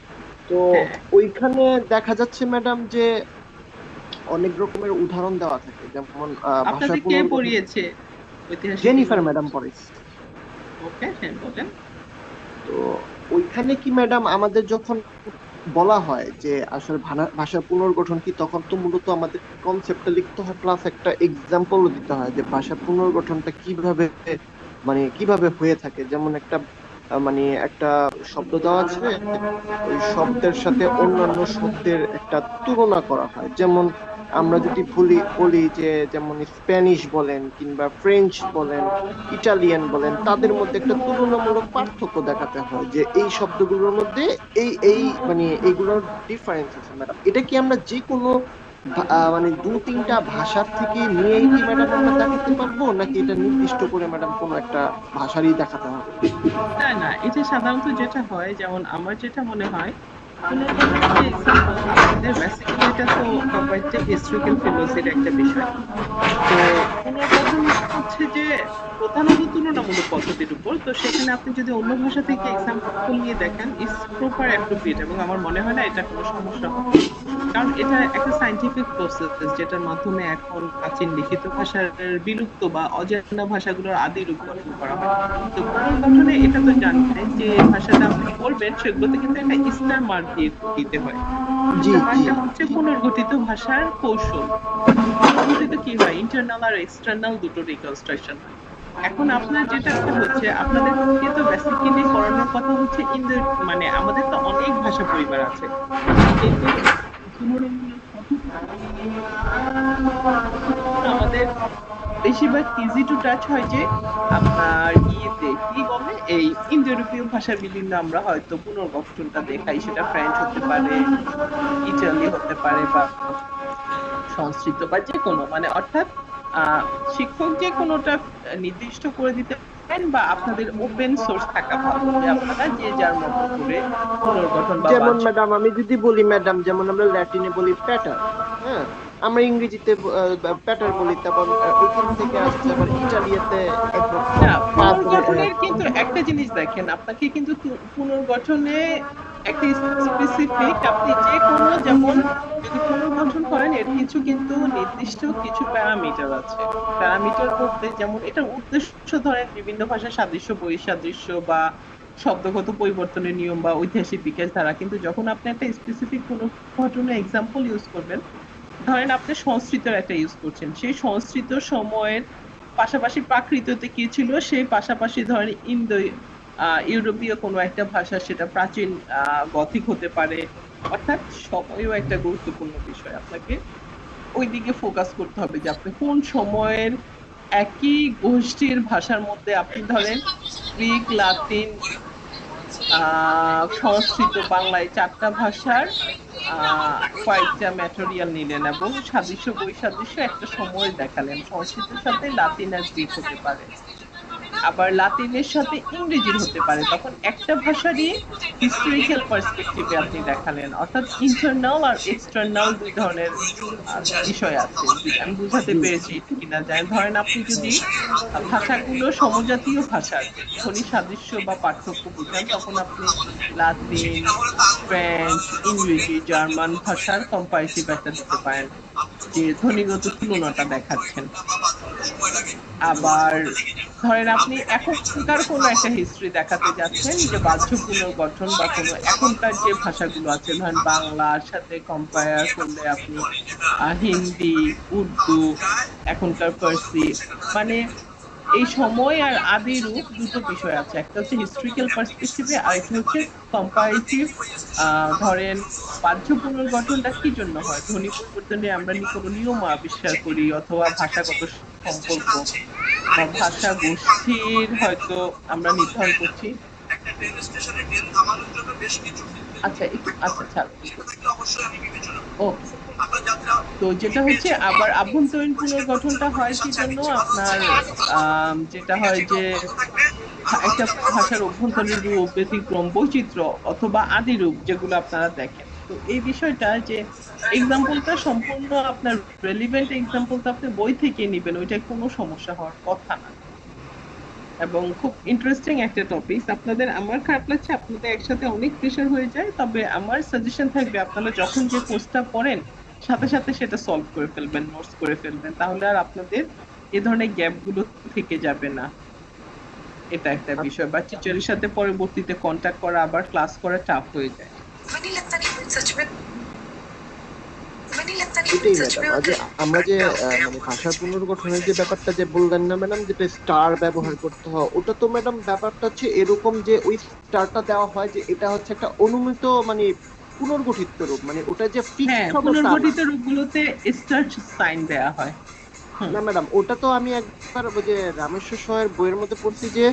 তো হ্যাঁ ওইখানে দেখা যাচ্ছে ম্যাডাম যে অনেক রকমের উদাহরণ দেওয়া থাকে, যেমন ভাষার আপনাদের কে পুনর্গঠন। পড়িয়েছে ঐতিহাসিক? Jennifer madam পড়াইছে। ওকে, হ্যাঁ বলেন। তো ওইখানে কি ম্যাডাম আমাদের যখন বলা হয় যে আসলে ভাষার পুনর্গঠন কি, তখন তো মূলত আমাদের কনসেপ্টটা লিখতে হয় প্লাস একটা এক্সাম্পলও দিতে হয় যে ভাষার পুনর্গঠনটা কিভাবে মানে কিভাবে হয়ে থাকে। যেমন একটা মানে একটা শব্দ দেওয়া আছে, ওই শব্দের সাথে অন্যান্য শব্দের একটা তুলনা করা হয়। যেমন আমরা যদি বলি যে যেমন স্প্যানিশ বলেন কিংবা ফ্রেঞ্চ বলেন, ইটালিয়ান বলেন, তাদের মধ্যে একটা তুলনামূলক পার্থক্য দেখাতে হয় যে এই শব্দগুলোর মধ্যে এই এই মানে এইগুলোর ডিফারেন্স আছে ম্যাডাম। এটা কি আমরা যে কোনো মানে 2-3টা ভাষার থেকে নিয়েই কি ম্যাডাম আমরা দেখাতে পারবো, নাকি এটা নির্দিষ্ট করে ম্যাডাম কোনো একটা ভাষারই দেখাতে হবে? না না, এটা সাধারণত যেটা হয়, যেমন আমার যেটা মনে হয়, পুনর্গঠনের যে এক্সাম্পল আপনাদের বেসিক্যালি এটা তো কম্পারেটিভ হিস্ট্রিক্যাল ফিলোসফির একটা বিষয়। তো পুনর্গঠন হচ্ছে যে প্রধানত তুলনামূলক পদ্ধতির উপর। তো সেখানে আপনি যদি অন্য ভাষা থেকে এক্সাম্পল নিয়ে দেখেন ইস প্রপার অ্যাপ্রোপ্রিয়েট, এবং আমার মনে হয় না এটা কোনো সমস্যা হবে। কারণ এটা একটা সায়েন্টিফিক প্রসেস যেটার মাধ্যমে এখন প্রাচীন লিখিত ভাষার বিলুপ্ত বা অজানা ভাষাগুলোর আদি রূপ গঠন করা হয়। তো পুনর্গঠনে এটা তো জানবেন যে ভাষাটা আপনি বলবেন সেগুলোতে কিন্তু একটা স্টার মার্ক দিয়ে দিতে হয়। জি স্টার জি মার্কটা হচ্ছে পুনর্গঠিত ভাষার কৌশল। পুনর্গঠিত কি হয়, ইন্টারনাল আর এক্সটার্নাল দুটো রিকনস্ট্রাকশন হয়। এখন আপনার যেটা হচ্ছে, আপনাদেরকে তো বেসিক্যালি করানোর কথা হচ্ছে ইন্দো, মানে আমাদের তো অনেক ভাষা পরিবার আছে, কিন্তু তুলনামূলক আমাদের বেশিরভাগ ইজি টু টাচ হয় যে আপনার ইয়েতে কি বলে এই ইন্দো ইউরোপীয় ভাষার বিভিন্ন আমরা হয়তো পুনর্গঠনটা দেখাই, সেটা ফ্রেঞ্চ হতে পারে, ইটালি হতে পারে, বা সংস্কৃত, বা যে কোনো, মানে অর্থাৎ শিক্ষক যে কোনোটা নির্দিষ্ট করে দিতে পারেন, বা আপনাদের ওপেন সোর্স থাকা ভালো যে আপনারা যে যার মতো করে পুনর্গঠন বা যেমন ম্যাডাম আমি যদি বলি ম্যাডাম, যেমন আমরা ল্যাটিনে বলি প্যাটার, হ্যাঁ, আমরা ইংরেজিতে প্যাটার বলি, তারপর ওইখান থেকে আসছে আবার ইটালিয়াতে না, পুনর্গঠনের কিন্তু একটা জিনিস দেখেন, আপনাকে কিন্তু পুনর্গঠনে একটা স্পেসিফিক আপনি যে কোনো, যেমন যদি পুনর্গঠন করেন এর কিছু কিন্তু নির্দিষ্ট কিছু প্যারামিটার আছে। প্যারামিটার বলতে যেমন এটা উদ্দেশ্য, ধরেন বিভিন্ন ভাষার সাদৃশ্য বৈসাদৃশ্য বা শব্দগত পরিবর্তনের নিয়ম বা ঐতিহাসিক বিকাশ ধারা, কিন্তু যখন আপনি একটা স্পেসিফিক পুনর্গঠনের এক্সাম্পল ইউজ করবেন, ধরেন আপনি সংস্কৃতের একটা ইউজ করছেন, সেই সংস্কৃত সময়ের পাশাপাশি প্রাকৃততে কি ছিল, সেই পাশাপাশি ধরেন ইন্দো ইউরোপীয় কোনো একটা ভাষা, সেটা প্রাচীন গথিক হতে পারে। অর্থাৎ সময়ও একটা গুরুত্বপূর্ণ বিষয়, আপনাকে ওই দিকে ফোকাস করতে হবে যে আপনি কোন সময়ের একই গোষ্ঠীর ভাষার মধ্যে আপনি ধরেন গ্রিক, লাতিন, সংস্কৃত, বাংলায় 4টা ভাষার কয়েকটা ম্যাটেরিয়াল নিলেন এবং সাদৃশ্য বৈসাদৃশ্য একটা সময় দেখালেন। সংস্কৃতের সাথে লাতিন আর গ্রিক হতে পারে, আবার লাতিনের সাথে ইংরেজির হতে পারে। তখন একটা ভাষারই হিস্টোরিক্যাল পার্সপেক্টিভে আপনি দেখালেন, অর্থাৎ ইন্টারনাল আর এক্সটার্নাল দুই ধরনের বিষয় আছে। আমি বুঝাতে পেরেছি কিনা জানেন? ধরেন আপনি যদি ভাষাগুলো সমজাতীয় ভাষার ধ্বনি সাদৃশ্য বা পার্থক্য বুঝেন, তখন আপনি লাতিন, ফ্রেঞ্চ, ইংরেজি, জার্মান ভাষার কম্পারেটিভ একটা দিতে পারেন, যে ধ্বনিগত তুলনাটা দেখাচ্ছেন। আবার ধরেন আপনি এখনকার কোনো একটা হিস্ট্রি দেখাতে যাচ্ছেন, যে বাহ্য পুনর্গঠন বা কোনো এখনকার যে ভাষাগুলো আছে, ধরেন বাংলার সাথে কম্পেয়ার করলে আপনি হিন্দি, উর্দু, এখনকার ফার্সি, মানে এই সময় আর আদি রূপ দুটো বিষয় আছে। একটা হচ্ছে হিস্ট্রিক্যাল পার্সপেক্টিভে, আর একটা হচ্ছে কম্পারেটিভ। ধরেন বাহ্য পুনর্গঠনটা কি জন্য হয়? ধ্বনি পরিবর্তনে আমরা কোনো নিয়ম আবিষ্কার করি, অথবা ভাষাগত সম্পর্ক বা ভাষা গোষ্ঠীর হয়তো আমরা নির্ধারণ করছি। আচ্ছা আচ্ছা ছাড়। ও তো যেটা হচ্ছে আবার আভ্যন্তরীণ পুনর্গঠনটা হয় কি জন্য? আপনার যেটা হয় যে একটা ভাষার অভ্যন্তরীণ রূপ, ব্যতিক্রম, বৈচিত্র্য অথবা আদি রূপ যেগুলো আপনারা দেখেন। তো এই বিষয়টা যে এক্সাম্পলটা সম্পূর্ণ আপনার রেলিভেন্ট এক্সাম্পলটা আপনি বই থেকে নেবেন, ওইটা কোনো সমস্যা হওয়ার কথা না। এবং খুব ইন্টারেস্টিং একটা টপিক আপনাদের। আমার খারাপ লাগছে আপনাদের একসাথে অনেক প্রেশার হয়ে যায়, তবে আমার সাজেশন থাকবে আপনারা যখন যে কোর্সটা পড়েন সাথে সাথে সেটা সলভ করে ফেলবেন, নোটস করে ফেলবেন, তাহলে আর আপনাদের এই ধরনের গ্যাপ গুলো থেকে যাবে না। এটা একটা বিষয়। বা টিচারের সাথে পরবর্তীতে কন্টাক্ট করা আবার ক্লাস করা টাফ হয়ে যায়। এটাই ম্যাডাম, যে আমরা যে মানে ভাষার পুনর্গঠনের যে ব্যাপারটা যে বললেন না ম্যাডাম, যেটা স্টার ব্যবহার করতে হয়, ওটা তো ম্যাডাম ব্যাপারটা হচ্ছে এরকম যে ওই স্টারটা দেওয়া হয় যে এটা হচ্ছে একটা অনুমিত মানে পুনর্গঠিত রূপ, মানে ওটা যে ফিক্সড হ্যাঁ, হবে তা না। পুনর্গঠিত রূপগুলোতে স্টার সাইন দেয়া হয়। না ম্যাডাম, ওটা তো আমি একবার ওই যে রামেশ্বর সয়ের বইয়ের মধ্যে পড়ছি যে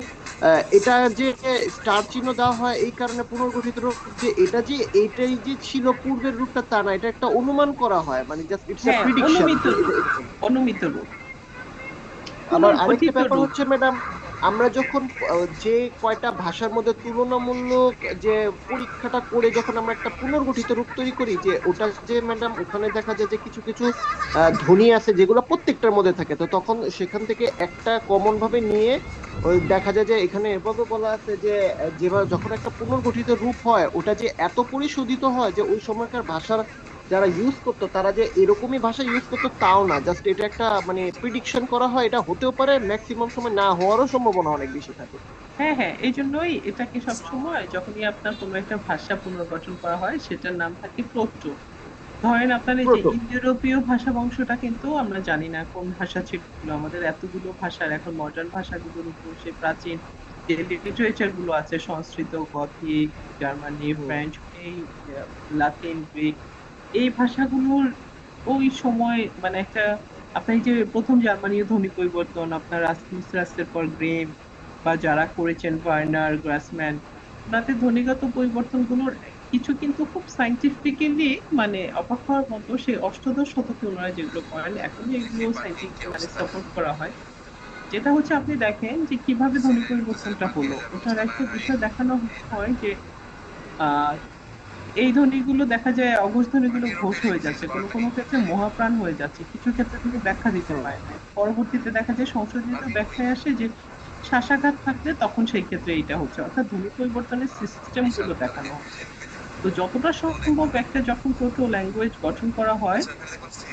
এটা যে স্টার চিহ্ন দেওয়া হয় এই কারণে পুনর্গঠিত রূপ, যে এটা যে এইটাই যে ছিল পূর্বের রূপটা তা না, এটা একটা অনুমান করা হয়, মানে জাস্ট ইটস আ হ্যাঁ, প্রিডিকশন। অনুমিত রূপ। আবার আরেকটা পুনর্গঠিত ব্যাপার রূপ। হচ্ছে ম্যাডাম, আমরা যখন যে কয়টা ভাষার মধ্যে তুলনামূলক যে পরীক্ষাটা করে যখন আমরা একটা পুনর্গঠিত রূপ তৈরি করি, যে ওটা যে ম্যাডাম ওখানে দেখা যায় যে কিছু কিছু ধ্বনি আছে যেগুলো প্রত্যেকটার মধ্যে থাকে, তো তখন সেখান থেকে একটা কমন ভাবে নিয়ে ওই দেখা যায় যে এখানে এভাবে বলা আছে যে যেভাবে যখন একটা পুনর্গঠিত রূপ হয় ওটা যে এত পরিশোধিত হয় যে ওই সময়কার ভাষার যারা ইউজ করতো তারা যে এরকমই ভাষা ইউজ করতো তাও না, জাস্ট এটা একটা মানে প্রিডিকশন করা হয়, এটা হতেও পারে, ম্যাক্সিমাম সময় না হওয়ারও সম্ভাবনা অনেক বেশি থাকে। হ্যাঁ হ্যাঁ, এই জন্যই এটাকে সবসময় যখনই আপনার কোনো একটা ভাষা পুনর্গঠন করা হয় সেটার নাম থাকে প্রোটো। ধরেন আপনার এই যে ইউরোপীয় ভাষা বংশটা কিন্তু আমরা জানি না কোন ভাষা ছিল, আমাদের এতগুলো ভাষার এখন মডার্ন ভাষাগুলোর উপর সে প্রাচীন যে লিটারেচার গুলো আছে, সংস্কৃত, গথিক, জার্মানি, ফ্রেঞ্চ, এই লাতিন, গ্রিক, এই ভাষাগুলোর ওই সময় মানে একটা আপনার এই যে প্রথম জার্মানীয় ধ্বনি পরিবর্তন, আপনার রাসের পর গ্রেম বা যারা করেছেন ভার্নার, গ্রাসম্যান, ওনাদের ধ্বনিগত পরিবর্তনগুলোর কিছু কিন্তু খুব সাইন্টিফিক্যালি মানে অবাক হওয়ার মতো। সেই অষ্টাদশ শতকে ওনারা যেগুলো করেন এখনো এগুলো সাইন্টিফিক মানে সাপোর্ট করা হয়। যেটা হচ্ছে আপনি দেখেন যে কিভাবে ধ্বনি পরিবর্তনটা হলো, ওটার একটা বিষয় দেখানো হয় যে আহ এই ধ্বনিগুলো দেখা যায় অঘোষ ধ্বনিগুলো ঘোষ হয়ে যাচ্ছে, কোনো কোনো ক্ষেত্রে মহাপ্রাণ হয়ে যাচ্ছে, কিছু ক্ষেত্রে তিনি ব্যাখ্যা দিতে পারে না। পরবর্তীতে দেখা যায় সংশোধিত ব্যাখ্যায় আসে যে শ্বাসাঘাত থাকলে তখন সেই ক্ষেত্রে এইটা হচ্ছে, অর্থাৎ ধ্বনি পরিবর্তনের সিস্টেম গুলো দেখানো হচ্ছে। তো যতটা সম্ভব একটা যখন প্রোটো ল্যাঙ্গুয়েজ গঠন করা হয়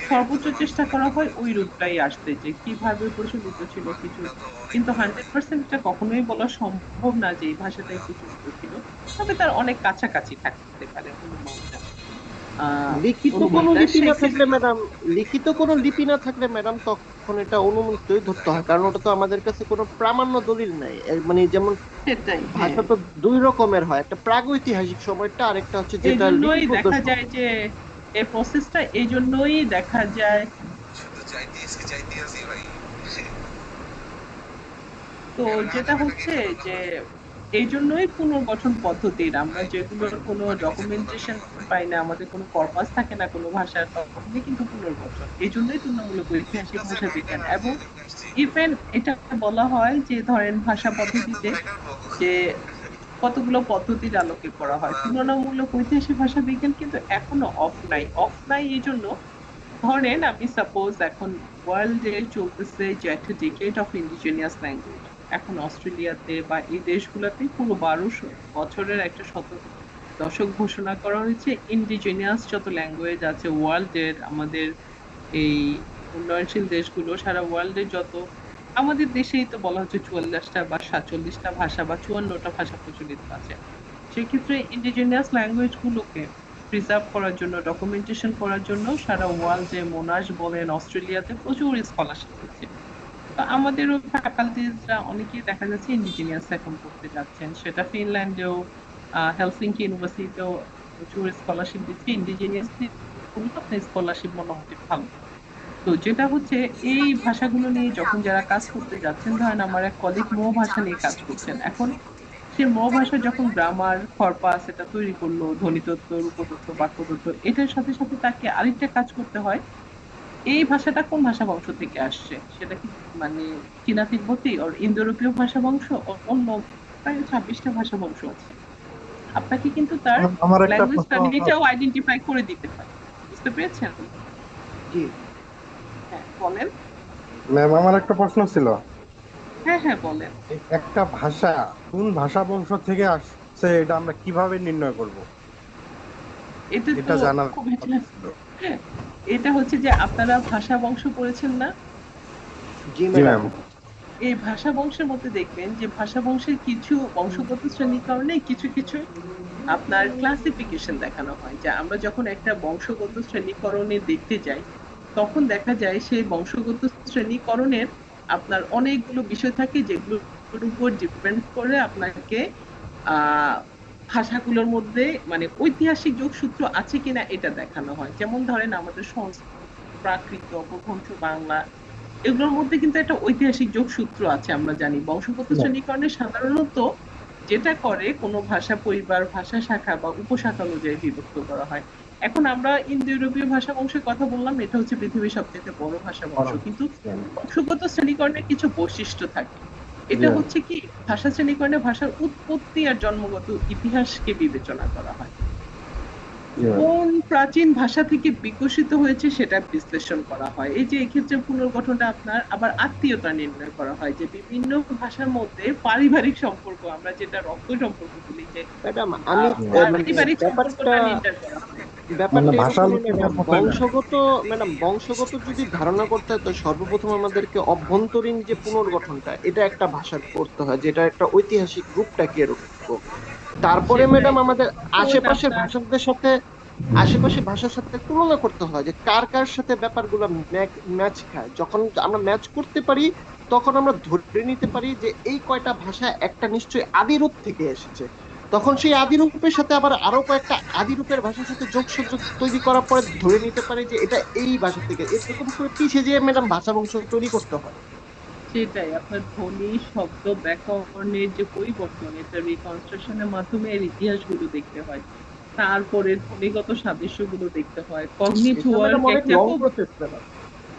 সর্বোচ্চ চেষ্টা করা হয় ওই রূপটাই আসতে, যে কিভাবে প্রচলিত ছিল কিছু, কিন্তু 100% এটা কখনোই বলা সম্ভব না যে এই ভাষাটাই প্রচলিত ছিল, তবে তার অনেক কাছাকাছি থাকতে পারে অনুমানটা। লিখিত কোনো লিপি না থাকলে ম্যাডাম, লিখিত কোনো লিপি না থাকলে ম্যাডাম তখন এটা অনুমিতই ধরতে হয়, কারণ ওটা তো আমাদের কাছে কোনো প্রামাণ্য দলিল নাই। মানে যেমন ভাষা তো দুই রকমের হয়, একটা প্রাগৈতিহাসিক সময়টা, আরেকটা হচ্ছে যেটা লিপিবদ্ধ। দেখা যায় যে এই প্রসেসটা এই জন্যই দেখা যায়, তো যেটা হচ্ছে যে এই জন্যই পুনর্গঠন পদ্ধতির আমরা যেগুলোর কোনো ডকুমেন্টেশন পাই না, আমাদের কোনো কর্পাস থাকে না কোনো ভাষার, তখনই কিন্তু পুনর্গঠন। এই জন্যই তুলনামূলক ঐতিহাসিক ভাষা বিজ্ঞান এবং ইভেন এটা বলা হয় যে ধরেন ভাষা পদ্ধতিতে যে কতগুলো পদ্ধতির আলোকে করা হয়, তুলনামূলক ঐতিহাসিক ভাষা বিজ্ঞান কিন্তু এখনো অফ নাই এই জন্য ধরেন আমি সাপোজ এখন ওয়ার্ল্ডে চলতেছে যে একটা ডিকেড অফ ইন্ডিজিনিয়াস ল্যাঙ্গুয়েজ, এখন অস্ট্রেলিয়াতে বা এই দেশগুলোতে পুরো 12 বছরের একটা দশক ঘোষণা করা হয়েছে ইন্ডিজিনিয়াস যত ল্যাঙ্গুয়েজ আছে ওয়ার্ল্ডের, আমাদের এই উন্নয়নশীল দেশগুলো সারা ওয়ার্ল্ডের যত, আমাদের দেশেই তো বলা হচ্ছে 44টা বা 47টা ভাষা বা 54টা ভাষা প্রচলিত আছে। সেক্ষেত্রে ইন্ডিজিনিয়াস ল্যাঙ্গুয়েজ গুলোকে প্রিজার্ভ করার জন্য, ডকুমেন্টেশন করার জন্য সারা ওয়ার্ল্ডে মোনাশ বলেন অস্ট্রেলিয়াতে প্রচুর স্কলারশিপ হচ্ছে। তো আমাদেরও ফ্যাকাল্টিজরা অনেকেই দেখা যাচ্ছে ইন্ডিজিনিয়াস এখন করতে যাচ্ছেন, সেটা ফিনল্যান্ডেও হেলসিংকি ইউনিভার্সিটিতেও প্রচুর স্কলারশিপ দিচ্ছে ইন্ডিজিনিয়াস স্কলারশিপ মোটামুটি ভালো। তো যেটা হচ্ছে এই ভাষাগুলো নিয়ে যখন যারা কাজ করতে যাচ্ছেন, ধরেন আমার এক কলিগ মো ভাষা নিয়ে কাজ করছেন, এখন সে মো ভাষা যখন গ্রামার কর্পাস এটা তৈরি করলো, ধ্বনিতত্ত্ব, রূপতত্ত্ব, বাক্যতত্ত্ব, এটার সাথে সাথে তাকে আরেকটা কাজ করতে হয়, এই ভাষাটা কোন ভাষা বংশ থেকে আসছে, সেটা কি মানে চীনা তিব্বতী ওর ইন্দো ইউরোপীয় ভাষা বংশ, অন্য প্রায় 26টা ভাষা বংশ আছে। আপনাকে কিন্তু তার আমার একটা ল্যাঙ্গুয়েজ প্রশ্ন, ফ্যামিলিটাও আইডেন্টিফাই করে দিতে হয়। বুঝতে পেরেছেন? জি হ্যাঁ বলেন। ম্যাম আমার একটা প্রশ্ন ছিল, হ্যাঁ বলেন। একটা ভাষা কোন ভাষা বংশ থেকে আসছে এটা আমরা কিভাবে নির্ণয় করব? এটা এটা তো জানার খুব কথা ছিল। এটা হচ্ছে যে আপনারা ভাষা বংশ পড়েছেন না? জি জি ম্যাডাম। ম্যাম। এই ভাষা বংশের মধ্যে দেখবেন যে ভাষা বংশের কিছু বংশগত শ্রেণীকরণে কিছু কিছু আপনার ক্লাসিফিকেশন দেখানো হয়, যে আমরা যখন একটা বংশগত শ্রেণীকরণে দেখতে যাই তখন দেখা যায় সেই বংশগত শ্রেণীকরণের আপনার অনেকগুলো বিষয় থাকে যেগুলোর উপর ডিপেন্ড করে আপনাকে আহ ভাষাগুলোর মধ্যে মানে ঐতিহাসিক যোগসূত্র আছে কিনা এটা দেখানো হয়। যেমন ধরেন আমাদের সংস্কৃত, প্রাকৃত, অপভ্রংশ বাংলা, এগুলোর মধ্যে কিন্তু একটা ঐতিহাসিক যোগসূত্র আছে। আমরা জানি বংশগত শ্রেণীকরণে সাধারণত যেটা করে কোনো ভাষা পরিবার, ভাষা শাখা বা উপশাখা অনুযায়ী বিভক্ত করা হয়। এখন আমরা ইন্দো ইউরোপীয় ভাষা বংশের কথা বললাম, এটা হচ্ছে পৃথিবীর সবচেয়ে বড় ভাষা বংশ, কিন্তু বংশগত শ্রেণীকরণের কিছু বৈশিষ্ট্য থাকে। এটা হচ্ছে কি ভাষা শ্রেণীকরণে ভাষার উৎপত্তি আর জন্মগত ইতিহাসকে বিবেচনা করা হয়, কোন প্রাচীন ভাষা থেকে বিকশিত হয়েছে সেটা বিশ্লেষণ করা হয়। এই যে এক্ষেত্রে পুনর্গঠনটা আপনার আবার আত্মীয়তা নির্ণয় করা হয়, যে বিভিন্ন ভাষার মধ্যে পারিবারিক সম্পর্ক, আমরা যেটা রক্ত সম্পর্ক বলি, যে ম্যাডাম আমি পারিবারিক সম্পর্কটা নির্ণয় করা হয়। ব্যাপারটা ভাষার বংশগত যদি ধারণা করতে হয় তো সর্বপ্রথম আমাদেরকে অভ্যন্তরীণ যে পুনর্গঠনটা এটা একটা ভাষার করতে হয়, যেটা একটা ঐতিহাসিক রূপটা কি এরকম। তারপরে ম্যাডাম আমাদের আশেপাশের ভাষার সাথে তুলনা করতে হয় যে কার কার সাথে ব্যাপারগুলো ম্যাচ খায়। যখন আমরা ম্যাচ করতে পারি তখন আমরা ধরে নিতে পারি যে এই কয়টা ভাষা একটা নিশ্চয়ই আদি রূপ থেকে এসেছে। তখন সেই আদি রূপের সাথে আবার আরো কয়েকটা আদি রূপের ভাষার সাথে যোগসূত্র তৈরি করার পরে ধরে নিতে পারি যে এটা এই ভাষা থেকে, এরকম করে পিছিয়ে যেয়ে ম্যাডাম ভাষা বংশ তৈরি করতে হয়। সেটাই আপনার ধ্বনি, শব্দ, ব্যাকরণের যে পরিবর্তন, এটা রিকনস্ট্রাকশনের মাধ্যমে এর ইতিহাসগুলো দেখতে হয়। তারপরে ধ্বনিগত সাদৃশ্যগুলো দেখতে হয়, কগনিটিভ ওয়ার্ক একটা খুব,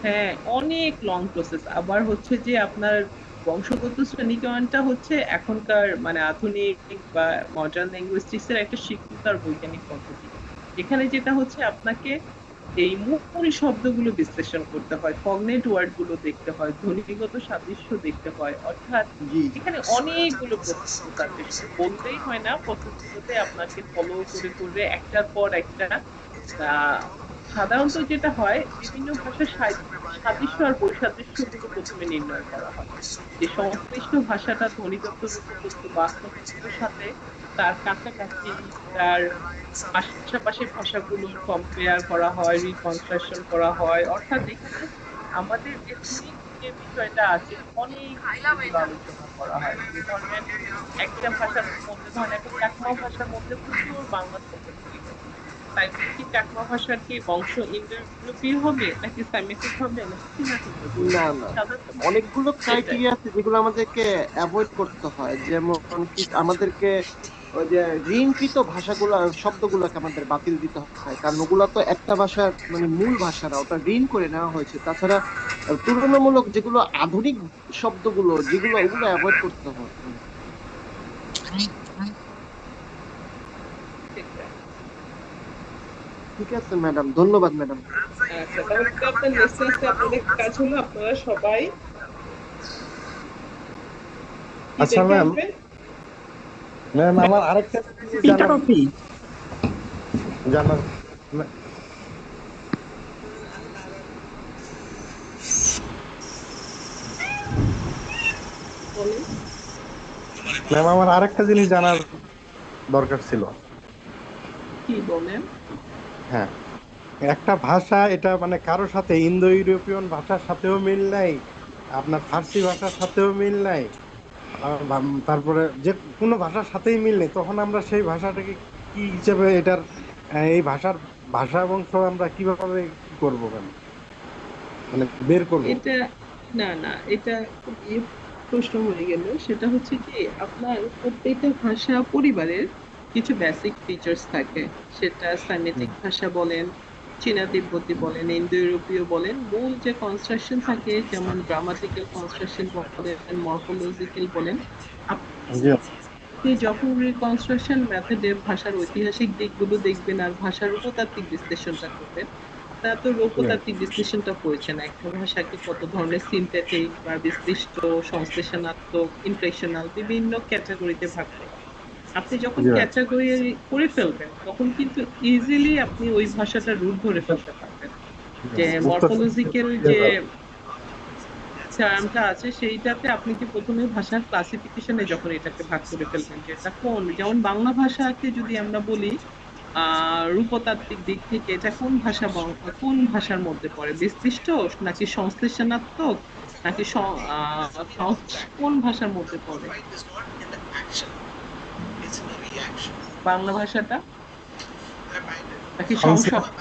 হ্যাঁ অনেক লং প্রসেস। আবার হচ্ছে যে আপনার বংশগত শ্রেণীকরণটা হচ্ছে এখনকার মানে আধুনিক বা মডার্ন লিঙ্গুইস্টিক্স এর একটা স্বীকৃত আর বৈজ্ঞানিক পদ্ধতি। এখানে যেটা হচ্ছে আপনাকে এই মূল শব্দগুলো বিশ্লেষণ করতে হয়, কগনেট ওয়ার্ড গুলো দেখতে হয়, ধ্বনিগত সাদৃশ্য দেখতে হয়, অর্থাৎ এখানে অনেকগুলো প্রসেস আছে, বলতেই হয় না, প্রসেসগুলোতে আপনাকে ফলো করে করে একটার পর একটা। সাধারণত যেটা হয় বিভিন্ন ভাষার সাদৃশ্য আর বৈসাদৃশ্যগুলো প্রথমে নির্ণয় করা হয়, যে সংশ্লিষ্ট ভাষাটা ধ্বনিতত্ত্ব, রূপতত্ত্ব, বাস্তবতত্ত্বের সাথে তার কাছাকাছি, তার আশেপাশে ভাষাগুলোর কম্পেয়ার করা হয়, রিকনস্ট্রাকশন করা হয়। অর্থাৎ এখানে আমাদের এথনিক যে বিষয়টা আছে অনেক আলোচনা করা হয়। যে ধরেন একটা ভাষার মধ্যে, ধরেন একটা চাকমা ভাষার মধ্যে প্রচুর বাংলা শব্দ তৈরি হয়, তাই কি চাকমা ভাষার কি বংশ ইন্দো ইউরোপীয় হবে নাকি সেমিটিক হবে নাকি চীনা তিব্বতী? না অনেকগুলো ক্রাইটেরিয়া আছে যেগুলো আমাদেরকে অ্যাভয়েড করতে হয়। যেমন কি আমাদেরকে ওই যে ঋণকৃত ভাষাগুলো, শব্দগুলোকে আমাদের বাতিল দিতে হয়, কারণ ওগুলো তো একটা ভাষার মানে মূল ভাষা না, ওটা ঋণ করে নেওয়া হয়েছে। তাছাড়া আর তুলনামূলক যেগুলো আধুনিক শব্দগুলো যেগুলো ওগুলো অ্যাভয়েড করতে হবে। ঠিক আছে ম্যাডাম, ধন্যবাদ ম্যাডাম। আচ্ছা, তাহলে তো আপনার নেক্সট ক্লাসে আপনাদের কাজ হলো আপনারা সবাই কি আচ্ছা দেখে ম্যাম, আসবেন? ম্যাম আমার আরেকটা জিনিস তিনটা টপিক জানার বলেন। ম্যাম আমার আরেকটা জিনিস জানার দরকার ছিল। কি বলেন? হ্যাঁ, একটা ভাষা এটা মানে কারোর সাথে ইন্দো ইউরোপিয়ান ভাষার সাথেও মিল নাই, আপনার ফার্সি ভাষার সাথেও মিল নাই, তারপরে যে কোনো ভাষার সাথেই মিল নেই, তখন আমরা সেই ভাষাটাকে কি হিসেবে এটার এই ভাষার ভাষা বংশ আমরা কিভাবে কি করবো ম্যাম, মানে বের করবো? এটা না না, এটা খুব প্রশ্ন হয়ে গেল। সেটা হচ্ছে কি, আপনার প্রত্যেকটা ভাষা পরিবারের কিছু বেসিক ফিচার্স থাকে। সেটা সাইমেটিক ভাষা বলেন, চীনা তিব্বতি বলেন, ইন্দো ইউরোপীয় বলেন, মূল যে কনস্ট্রাকশন থাকে, যেমন গ্রামাটিক্যাল কনস্ট্রাকশন বলেন, মরফোলজিক্যাল বলেন, জি আপনি যখন রিকনস্ট্রাকশন মেথডে ভাষার ঐতিহাসিক দিকগুলো দেখবেন আর ভাষার উপতাত্ত্বিক বিশ্লেষণটা করবেন, তা তো উপতাত্ত্বিক বিশ্লেষণটা করেছেন একটা ভাষাকে কত ধরনের সিনথেটিক বা বিশ্লিষ্ট, সংশ্লেষণাত্মক, ইমপ্রেশনাল বিভিন্ন ক্যাটাগরিতে ভাগ করা। আপনি যখন জি ক্যাটাগরি করে ফেলবেন তখন কিন্তু ইজিলি আপনি ওই ভাষাটার রুট ধরে ফেলতে পারবেন। যে মরফোলজিক্যাল যে টার্মটা আছে সেইটাতে আপনি কি প্রথমে ভাষার ক্লাসিফিকেশনে যখন এটাকে ভাগ করে ফেলবেন যে এটা কোন, যেমন বাংলা ভাষাকে যদি আমরা বলি রূপতাত্ত্বিক দিক থেকে এটা কোন ভাষা কোন ভাষার মধ্যে পড়ে, বিশ্লিষ্ট নাকি সংশ্লেষণাত্মক নাকি কোন ভাষার মধ্যে পড়ে বাংলা ভাষাটা, নাকি সংসপ্ত?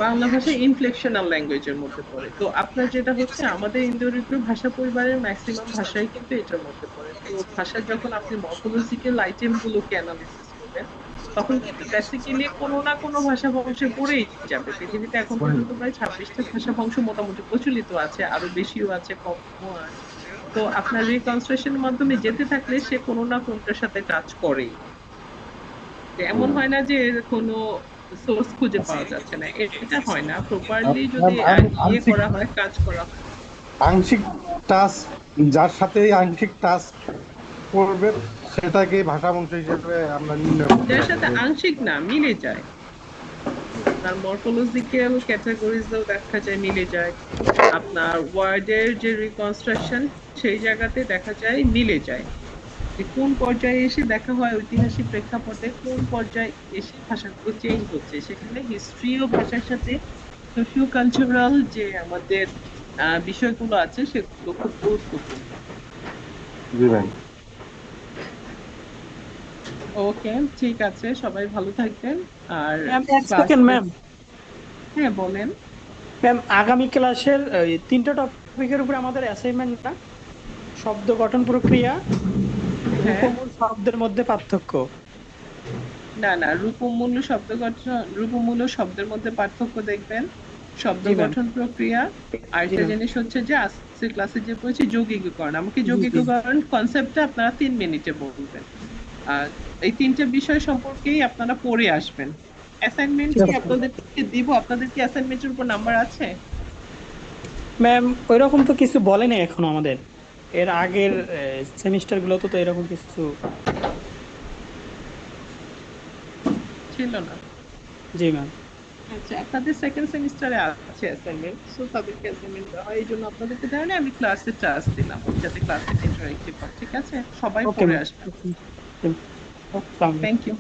বাংলা ভাষা ইনফ্লেকশনাল ল্যাঙ্গুয়েজের মধ্যে পড়ে। তো আপনার যেটা হচ্ছে, আমাদের ইন্দো ইউরোপীয় ভাষা পরিবারের ম্যাক্সিমাম ভাষাই কিন্তু এটার মধ্যে পড়ে। তো ভাষার যখন আপনি মরফোলজিক্যাল আইটেম গুলোকে অ্যানালিসিস করবেন তখন কিন্তু বেসিক্যালি কোনো না কোনো ভাষা বংশে পড়েই যাবে। পৃথিবীতে এখন পর্যন্ত প্রায় 26টা ভাষা বংশ মোটামুটি প্রচলিত আছে, আরো বেশিও আছে, কমও আছে। তো আপনার রিকনস্ট্রাকশনের মাধ্যমে যেতে থাকলে সে কোনো না কোনটার সাথে টাচ করেই। এমন হয় না যে কোনো সোর্স খুঁজে পাওয়া যাচ্ছে না, এটা হয় না। প্রপারলি যদি ইয়ে করা হয়, কাজ করা হয়, আংশিক টাচ, যার সাথে আংশিক টাচ করবে সেটাকে ভাষা বংশ হিসেবে আমরা নির্ণয় করতে যার পারবো। সাথে আংশিক না মিলে যায়, আপনার মরফোলজিক্যাল ক্যাটাগরিজও দেখা যায় মিলে যায়, আপনার ওয়ার্ডের যে রিকনস্ট্রাকশন সেই জায়গাতে দেখা যায় মিলে যায়। যে কোন পর্যায়ে এসে দেখা হয় ঐতিহাসিক প্রেক্ষাপটে কোন পর্যায়ে এসে ভাষাগুলো চেঞ্জ হচ্ছে, সেখানে হিস্ট্রিও ভাষার সাথে সোশিও কালচারাল যে আমাদের বিষয়গুলো আছে সেগুলো খুব গুরুত্বপূর্ণ। জি ম্যাম। ওকে, ঠিক আছে, সবাই ভালো থাকবেন। আর ম্যাম এক সেকেন্ড ম্যাম, হ্যাঁ বলেন। ম্যাম আগামী ক্লাসের তিনটা টপিকের উপরে আমাদের অ্যাসাইনমেন্ট না, শব্দ গঠন প্রক্রিয়া, রূপমূল শব্দের মধ্যে পার্থক্য। না না, রূপমূল্য শব্দ গঠন, রূপমূল্য শব্দের মধ্যে পার্থক্য দেখবেন, শব্দ জি ম্যাম। গঠন প্রক্রিয়া। আরেকটা জিনিস হচ্ছে যে আজকে ক্লাসে যে পড়েছি যৌগিকীকরণ, আমাকে যৌগিকীকরণ কনসেপ্টটা আপনারা 3 মিনিটে বলবেন। আর এই তিনটে বিষয় সম্পর্কেই আপনারা পড়ে আসবেন। অ্যাসাইনমেন্ট কি আপনাদেরকে দিব? আপনাদের কি অ্যাসাইনমেন্টের উপর নাম্বার আছে? ম্যাম ওইরকম তো কিছু বলেনি এখনো আমাদের, এর আগের সেমিস্টার গুলোতে তো এরকম কিছু ছিল না। জি ম্যাম। আচ্ছা, আপনাদের সেকেন্ড সেমিস্টারে আছে অ্যাসাইনমেন্ট, সো তাদেরকে অ্যাসাইনমেন্ট দেওয়া হয়, এই জন্য আপনাদেরকে দেওয়া নেই। আমি ক্লাসে টাস্ক দিলাম যাতে ক্লাসে ইন্টারেক্টিভ হয়। ঠিক আছে, সবাই পড়ে আসবেন। ওকে, থ্যাংক ইউ।